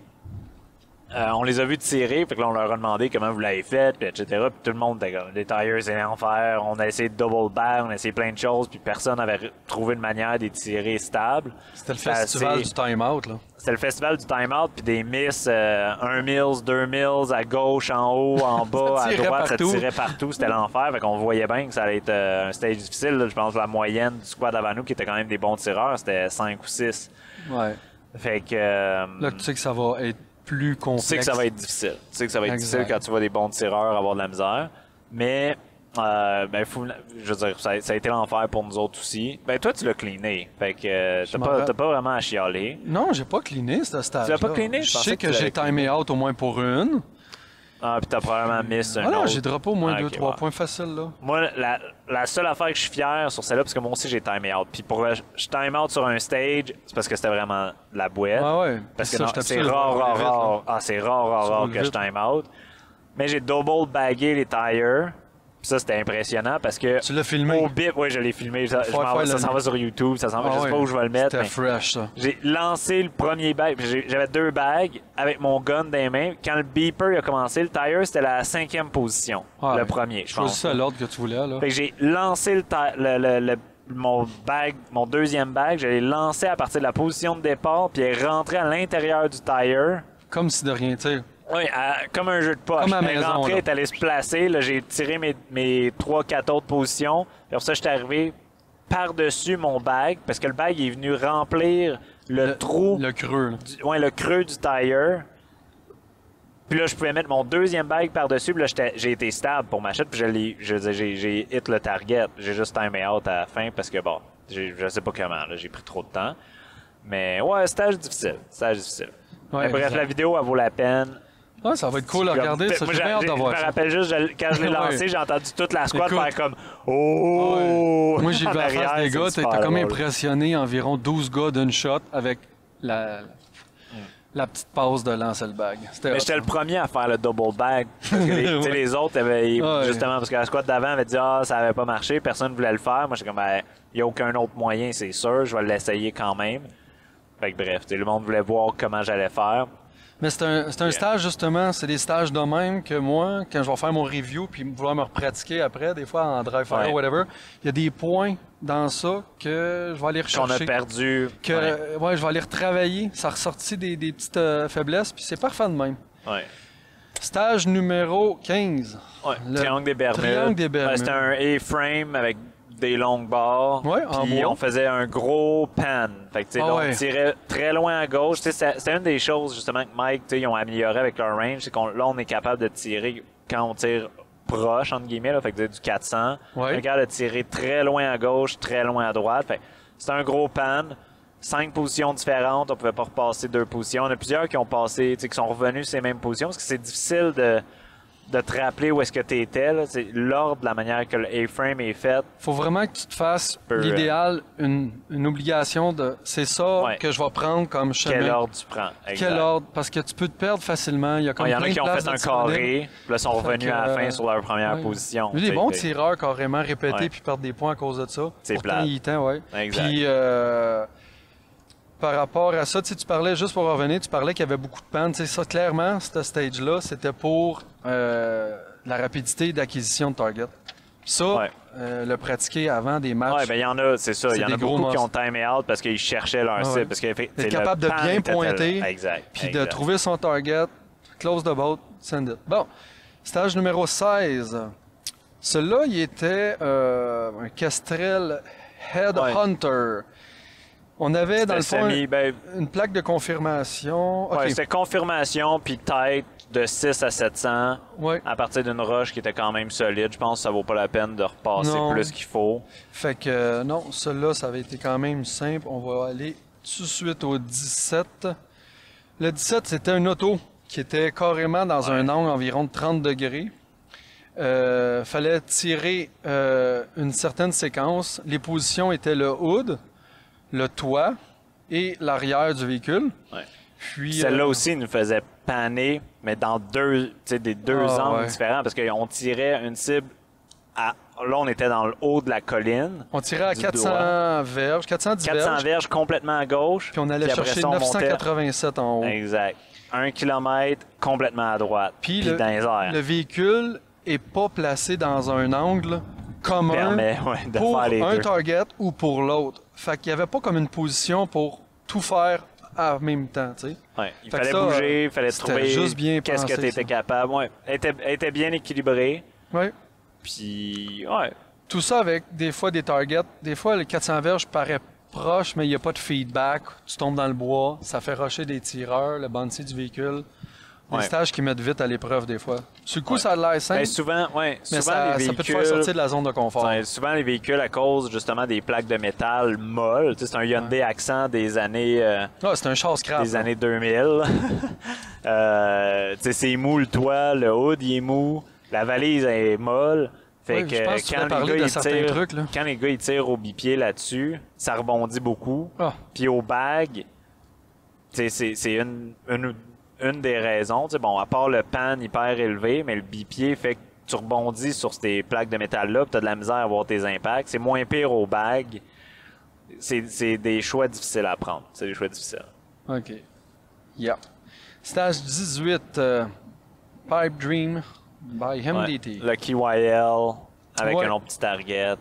on les a vus tirer. Fait que là, on leur a demandé comment vous l'avez fait, puis etc. Puis tout le monde était comme, les tires, c'est l'enfer. On a essayé de double back, on a essayé plein de choses, puis personne n'avait trouvé une manière de tirer stable. C'était le festival du time-out, là. C'était le festival du time-out, puis des miss, 1 mills, 2 mills, à gauche, en haut, en bas, à droite, ça tirait partout. C'était l'enfer. Fait qu'on voyait bien que ça allait être un stage difficile. Là. Je pense que la moyenne du squad avant nous, qui était quand même des bons tireurs, c'était 5 ou 6. Ouais. Fait que... là, tu sais que ça va être plus complexe. Tu sais que ça va être difficile. Tu sais que ça va être difficile quand tu vois des bons tireurs avoir de la misère. Mais... je veux dire, ça a été l'enfer pour nous autres aussi. Ben, toi, tu l'as cleané. Fait que t'as pas vraiment à chialer. Non, j'ai pas cleané ce stage. Tu l'as pas cleané? Je sais que j'ai timé out au moins pour une. Ah, puis t'as probablement miss un autre. Non, j'ai droppé au moins 2-3 points faciles, là. Moi, la seule affaire que je suis fier sur celle-là, parce que moi aussi, j'ai timé out. Puis je time out sur un stage, c'est parce que c'était vraiment la bouette. Ah ouais. Parce que c'est rare. Ah, c'est rare que je time out. Mais j'ai double bagué les tires. Ça, c'était impressionnant parce que... Tu l'as filmé? Au bip, oui, je l'ai filmé. Ça s'en va sur YouTube. Je sais pas où je vais le mettre. C'était fresh, ça. J'ai lancé le premier bag. J'avais 2 bags avec mon gun dans les mains. Quand le beeper a commencé, le tire, c'était la 5e position. Ouais. Le premier, je pense. C'est l'ordre que tu voulais, là. Fait que j'ai lancé mon deuxième bag. Je l'ai lancé à partir de la position de départ, puis il est rentré à l'intérieur du tire. Comme si de rien, tu sais. Oui, comme un jeu de poche. Comme à la maison, rentré, il est allé se placer. Là, j'ai tiré mes 3-4 autres positions. Puis pour ça, j'étais arrivé par-dessus mon bag, parce que le bag est venu remplir le trou. Le creux. Le creux du tire. Puis là, je pouvais mettre mon deuxième bag par-dessus. Puis là, j'ai été stable pour ma chute. Puis j'ai hit le target. J'ai juste timé out à la fin parce que, bon, je sais pas comment. J'ai pris trop de temps. Mais ouais, stage difficile. Ouais, bref, la vidéo, elle vaut la peine. Ouais, ça va être cool à regarder. Ça, j'ai hâte de voir ça. Je me rappelle juste, quand je l'ai lancé, j'ai entendu toute la squad faire comme « Oh! Ouais. Moi, j'ai vu la face des gars. T'as comme impressionné environ 12 gars d'une shot avec la petite passe de lancer le bag. Mais j'étais le premier à faire le double bag. Parce que les autres, justement, parce que la squad d'avant avait dit « Ah, ça avait pas marché, personne ne voulait le faire. » Moi, j'étais comme « Il n'y a aucun autre moyen, c'est sûr. Je vais l'essayer quand même. » Fait que bref, le monde voulait voir comment j'allais faire. Mais c'est un stage, justement, c'est des stages de même que moi, quand je vais faire mon review puis vouloir me repratiquer après, des fois en dry fire ou whatever, il y a des points dans ça que je vais aller rechercher. Qu'on a perdu. Je vais aller retravailler. Ça a ressorti des petites faiblesses, puis c'est parfait de même. Ouais. Stage numéro 15. Ouais, Triangle des Bermudes. C'était un A-frame avec des longues barres. Puis on faisait un gros pan. Fait que, on tirait très loin à gauche. C'était une des choses justement que Mike, ils ont amélioré avec leur range. C'est qu'on là, on est capable de tirer quand on tire proche, entre guillemets, là, fait que du 400. On est capable de tirer très loin à gauche, très loin à droite. Fait c'était un gros pan. 5 positions différentes. On pouvait pas repasser 2 positions. On a plusieurs qui ont passé, qui sont revenus ces mêmes positions parce que c'est difficile de te rappeler où est-ce que tu étais. C'est l'ordre, la manière que le A-frame est fait. Faut vraiment que tu te fasses l'idéal, une obligation de c'est ça que je vais prendre comme chemin. Quel ordre tu prends? Exact. Quel ordre? Parce que tu peux te perdre facilement. Il y a comme y en plein a qui de ont places fait un disponibles. carré, puis là, sont revenus à la fin sur leur première position. Il y a des bons tireurs carrément répétés puis perdent des points à cause de ça. C'est Pourtant, il est temps, Exact. Puis, par rapport à ça, tu parlais, juste pour revenir, tu parlais qu'il y avait beaucoup de pannes. Ça, clairement, ce stage-là, c'était pour la rapidité d'acquisition de target. Ça, le pratiquer avant des matchs. Oui, bien, il y en a, c'est ça. Il y en a beaucoup qui ont timé out parce qu'ils cherchaient leur cible. Parce d'être capable de bien pointer, puis de trouver son target, close the boat, send it. Bon, stage numéro 16. Celui-là, il était un Kestrel Headhunter. On avait dans le fond une plaque de confirmation. Okay. C'était confirmation puis tête de 6 à 700 à partir d'une roche qui était quand même solide. Je pense que ça vaut pas la peine de repasser plus qu'il faut. Fait que non, celui-là, ça avait été quand même simple. On va aller tout de suite au 17. Le 17, c'était une auto qui était carrément dans un angle environ de 30 degrés. Fallait tirer une certaine séquence. Les positions étaient le hood, le toit et l'arrière du véhicule. Puis celle-là aussi nous faisait panner, mais dans des deux angles différents, parce qu'on tirait une cible à... Là, on était dans le haut de la colline. On tirait à 400 verges, 410 verges. 400 verges complètement à gauche. Puis on allait chercher 987 en haut. Exact. 1 kilomètre complètement à droite. Puis dans les airs. Le véhicule est pas placé dans un angle commun pour un target ou pour l'autre. Fait qu'il n'y avait pas comme une position pour tout faire en même temps, tu sais. Il fallait bouger, il fallait trouver qu'est-ce que tu étais capable. Elle était bien équilibrée. Puis, tout ça avec des fois des targets. Des fois, le 400 verges paraît proche, mais il n'y a pas de feedback. Tu tombes dans le bois, ça fait rusher des tireurs, le bounty du véhicule. Des stages qui mettent vite à l'épreuve des fois. Sur le coup, ça a l'air simple. Mais souvent, mais ça peut te faire sortir de la zone de confort. Souvent, les véhicules, à cause justement des plaques de métal molles, c'est un Hyundai Accent des années... c'est un char scrap. Des années 2000. C'est mou le toit, le hood, il est mou, la valise est molle. Fait que quand les gars ils tirent au bipied là-dessus, ça rebondit beaucoup. Puis au bag, c'est une des raisons. Bon, à part le pan hyper élevé, mais le bipied fait que tu rebondis sur ces plaques de métal-là, puis tu as de la misère à voir tes impacts. C'est moins pire au bag. C'est des choix difficiles à prendre. C'est des choix difficiles. OK. Stage 18, Pipe Dream by MDT. Le KYL avec un autre petit target.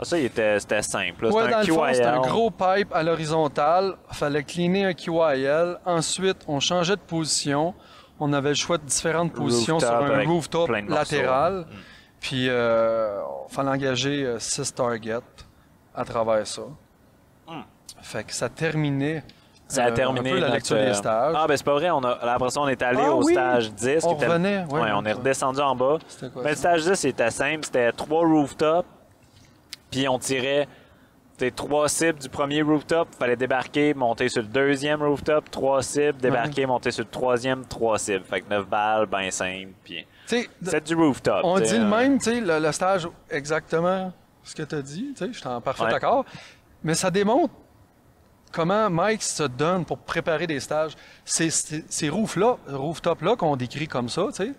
Ça, c'était simple. Dans le fond, c'était un gros pipe à l'horizontale. Il fallait cleaner un KYL. Ensuite, on changeait de position. On avait le choix de différentes positions sur un rooftop latéral. Puis, il fallait engager 6 targets à travers ça. Fait que ça terminait. Ça a terminé un peu la lecture des stages. Ben c'est pas vrai. Après ça, on est allé au stage 10. On revenait. On est redescendu en bas. Mais le stage 10, c'était simple. C'était 3 rooftops. Puis on tirait 3 cibles du premier rooftop, il fallait débarquer, monter sur le deuxième rooftop, 3 cibles, débarquer, monter sur le troisième, 3 cibles. Fait que 9 balles, ben simple. Puis c'est du rooftop. On dit le même, le stage, exactement ce que tu as dit, je suis en parfait accord. Mais ça démontre comment Mike se donne pour préparer des stages. Ces rooftops-là qu'on décrit comme ça, c'est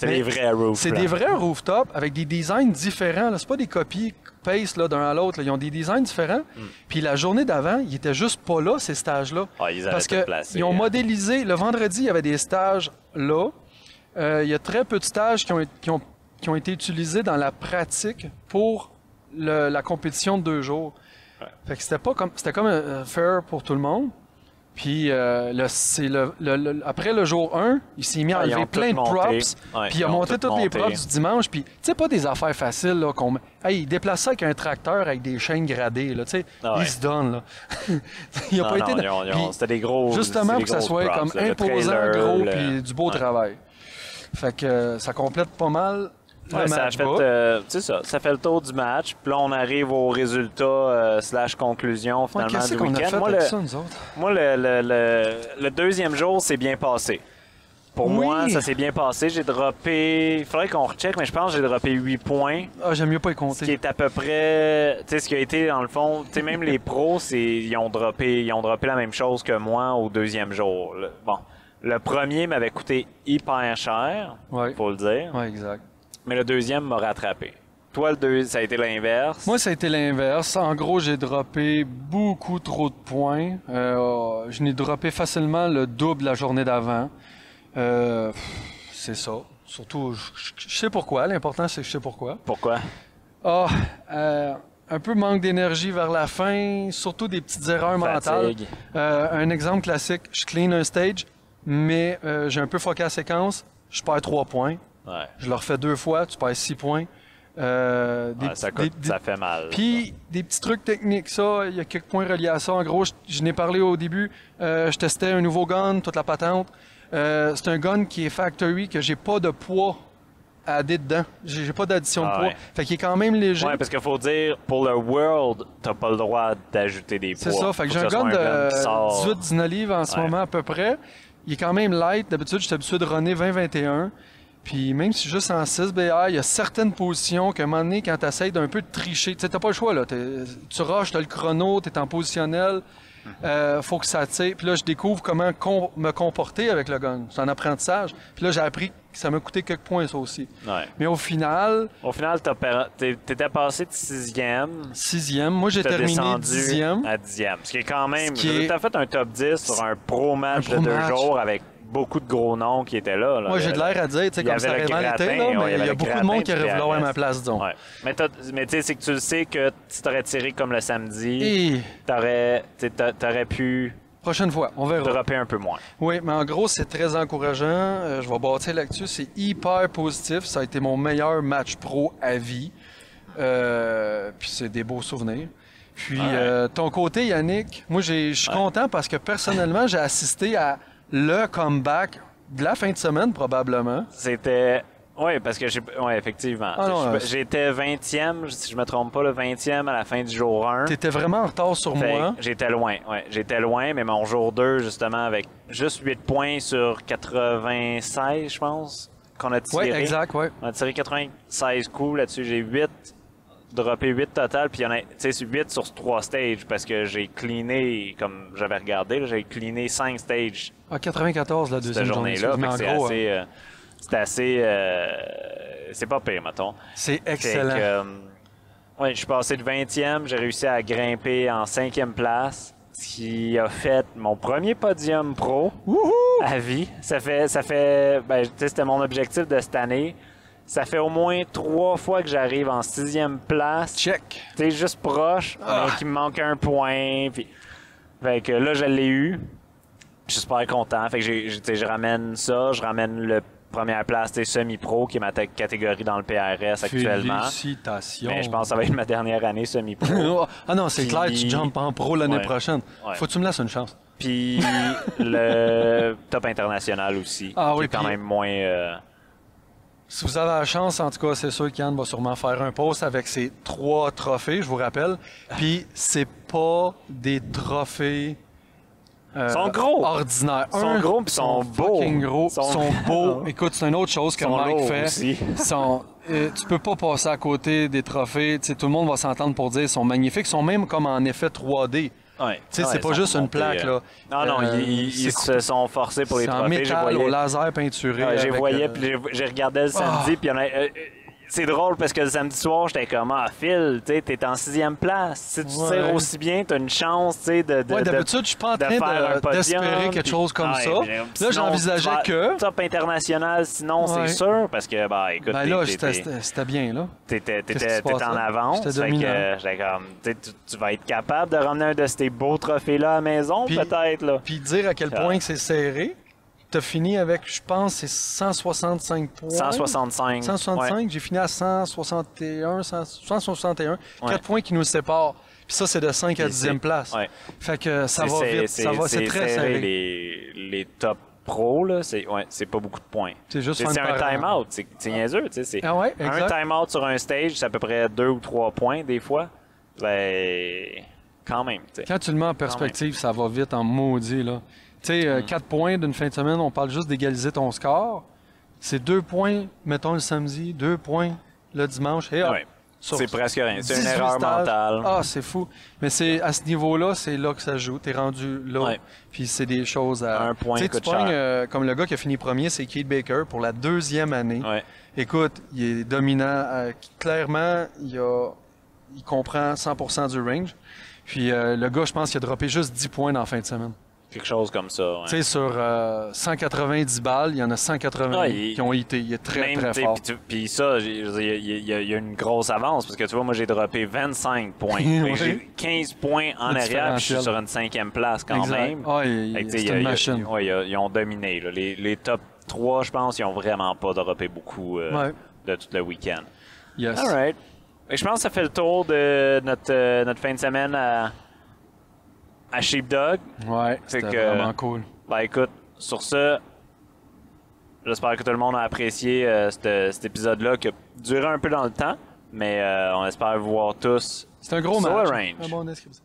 des vrais rooftops. C'est des vrais rooftops avec des designs différents. C'est pas des copies paste d'un à l'autre. Ils ont des designs différents. Puis la journée d'avant, ils étaient juste pas là, ces stages-là. Parce qu'ils ont modélisé. Le vendredi, il y avait des stages là. Il y a très peu de stages qui ont été utilisés dans la pratique pour la compétition de 2 jours. Fait que c'était comme un fair pour tout le monde. Puis après le jour 1, il s'est mis à enlever plein de props. Puis il a monté toutes les props du dimanche. Puis tu sais, pas des affaires faciles. Là, il déplace ça avec un tracteur avec des chaînes gradées. Là, il se donne. Là. Il a pas été... C'était des gros. Justement pour que ça soit comme imposant, gros, puis du beau travail. Fait que ça complète pas mal. Ça fait le tour du match. Puis là, on arrive au résultat / conclusion finalement du week-end. Moi, le deuxième jour, c'est bien passé. Pour moi, ça s'est bien passé. J'ai droppé... Il faudrait qu'on recheck, mais je pense que j'ai droppé 8 points. Ah, j'aime mieux pas y compter. Ce qui est à peu près... Tu sais, ce qui a été, dans le fond... Tu sais, même les pros, ils ont droppé la même chose que moi au deuxième jour. Bon, le premier m'avait coûté hyper cher, faut le dire. Oui, exact. Mais le deuxième m'a rattrapé. Toi, ça a été l'inverse? Moi, ça a été l'inverse. En gros, j'ai droppé beaucoup trop de points. Je n'ai droppé facilement le double la journée d'avant. C'est ça. Surtout, je sais pourquoi. L'important, c'est que je sais pourquoi. Pourquoi? Un peu manque d'énergie vers la fin, surtout des petites erreurs mentales. Un exemple classique, je clean un stage, mais j'ai un peu fucké la séquence, je perds 3 points. Ouais. Je le refais 2 fois, tu perds 6 points. Ça fait mal. Puis des petits trucs techniques, ça, il y a quelques points reliés à ça. En gros, je n'ai parlé au début, je testais un nouveau gun, toute la patente. C'est un gun qui est factory, que j'ai pas de poids à adder dedans. J'ai pas d'addition de poids. Fait qu'il est quand même léger. Ouais, parce qu'il faut dire, pour le World, t'as pas le droit d'ajouter des poids. C'est ça, fait que j'ai un gun de 18-19 livres en ce moment à peu près. Il est quand même light. D'habitude, je suis habitué de runner 20-21. Puis même si juste en 6 BR, il y a certaines positions qu'à un moment donné, quand tu essaies d'un peu de tricher, tu sais, t'as pas le choix, là. Tu rushes, t'as le chrono, t'es en positionnel, faut que ça tire. Puis là, je découvre comment me comporter avec le gun. C'est un apprentissage. Puis là, j'ai appris que ça m'a coûté quelques points, ça aussi. Ouais. Mais au final... t'étais passé de 6e. 6e. Moi, j'ai terminé 10e. À 10e. Ce qui est quand même... T'as fait un top 10 sur un pro match de 2 jours avec beaucoup de gros noms qui étaient là. Moi, j'ai de l'air à dire, tu sais, comme ça réellement l'était, là, mais il y a beaucoup de monde qui aurait voulu avoir ma place, disons. Ouais. Mais tu sais, c'est que tu le sais que si t'aurais tiré comme le samedi, t'aurais pu... Prochaine fois, on verra. Dropper un peu moins. Oui, mais en gros, c'est très encourageant. Je vais bâtir là-dessus. C'est hyper positif. Ça a été mon meilleur match pro à vie. Puis c'est des beaux souvenirs. Puis, ton côté, Yannick, moi, je suis content parce que personnellement, j'ai assisté à le comeback de la fin de semaine, probablement. C'était... Oui, parce que effectivement. J'étais 20e, si je me trompe pas, le 20e à la fin du jour 1. T'étais vraiment en retard sur moi. J'étais loin, j'étais loin, mais mon jour 2, justement, avec juste 8 points sur 96, je pense, qu'on a tiré. Oui, exact, oui. On a tiré 96 coups, là-dessus, j'ai droppé 8 total, puis il y en a 8 sur 3 stages, parce que j'ai cleané, comme j'avais regardé, j'ai cleané 5 stages. 94 la deuxième journée-là, c'est assez... c'est pas pire, mettons. C'est excellent. Je suis passé de 20e, j'ai réussi à grimper en 5e place, ce qui a fait mon premier podium pro à vie. Ça fait c'était mon objectif de cette année. Ça fait au moins 3 fois que j'arrive en 6e place. Check. Tu sais, juste proche, mais qu'il me manque un point. Puis... Fait que là, je l'ai eu. Je suis super content. Fait que je ramène ça. Je ramène le première place, semi-pro, qui est ma catégorie dans le PRS actuellement. Félicitations. Mais je pense que ça va être ma dernière année semi-pro. Ah non, c'est clair, tu jumpes en pro l'année prochaine. Faut que tu me laisses une chance. Puis le top international aussi, qui est quand même moins... Si vous avez la chance, en tout cas, c'est sûr qu'Yann va sûrement faire un post avec ses 3 trophées, je vous rappelle. Puis c'est pas des trophées sont gros. Ordinaires. Ils sont gros puis sont beaux. Gros, sont beaux. Écoute, c'est une autre chose que Mike fait. Tu peux pas passer à côté des trophées. T'sais, tout le monde va s'entendre pour dire qu'ils sont magnifiques. Ils sont même comme en effet 3D. C'est pas juste une plaque. Là. Non, ils se sont forcés pour les trophées. En métal, au laser peinturé. J'ai regardé le samedi, puis c'est drôle parce que le samedi soir, j'étais comme Phil, t'es en 6e place. Si tu tires aussi bien, t'as une chance de d'habitude, je suis pas en train d'espérer quelque chose comme ça. Là, j'envisageais que... Top international, sinon, c'est sûr, parce que, écoute... là, c'était bien, là. T'étais en avance. J'étais comme, tu vas être capable de ramener un de ces beaux trophées-là à la maison, peut-être, là. Puis dire à quel point que c'est serré. Tu as fini avec, je pense, c'est 165 points. 165. 165, j'ai fini à 161. 4 points qui nous séparent. Puis ça, c'est de 5 à 10e place. Fait que ça va vite. C'est très serré. Les top pros, là, c'est pas beaucoup de points. C'est juste un time-out. C'est niaiseux. Un time-out sur un stage, c'est à peu près 2 ou 3 points, des fois. Quand même. Quand tu le mets en perspective, ça va vite en maudit, là. sais, 4 points d'une fin de semaine, on parle juste d'égaliser ton score. C'est 2 points, mettons le samedi, 2 points le dimanche. Et hop, Ouais. C'est presque rien. C'est une erreur stages. mentale. Ah, c'est fou. Mais c'est à ce niveau-là, c'est là que ça joue. T'es rendu là. Ouais. Puis c'est des choses à... Un point Tu sais, coûte tu pognes, cher. comme le gars qui a fini premier, c'est Keith Baker pour la 2e année. Ouais. Écoute, il est dominant. Clairement, il comprend 100% du range. Puis le gars, je pense qu'il a droppé juste 10 points dans la fin de semaine. Quelque chose comme ça. Ouais. Tu sais, sur 190 balles, il y en a 180 Ah, qui ont hité. Il est très, Même, très t'sais, fort. Puis ça, il y a une grosse avance parce que tu vois, moi j'ai droppé 25 points. Fait que j'ai 15 points en Le arrière, puis je suis différentiel. sur une 5e place quand Exact. même. Ah, Fait que, c'est t'sais, une machine. ouais, ils ont dominé. Là. Les top 3, je pense, ils ont vraiment pas droppé beaucoup Ouais. de tout le week-end. Yes. All right. Fait que je pense que ça fait le tour de notre fin de semaine à Sheepdog. Ouais, Fait c'était que, vraiment cool. Ben écoute, sur ça, j'espère que tout le monde a apprécié cet épisode-là qui a duré un peu dans le temps, mais on espère vous voir tous C'est un gros sur match. le range. Un bon description.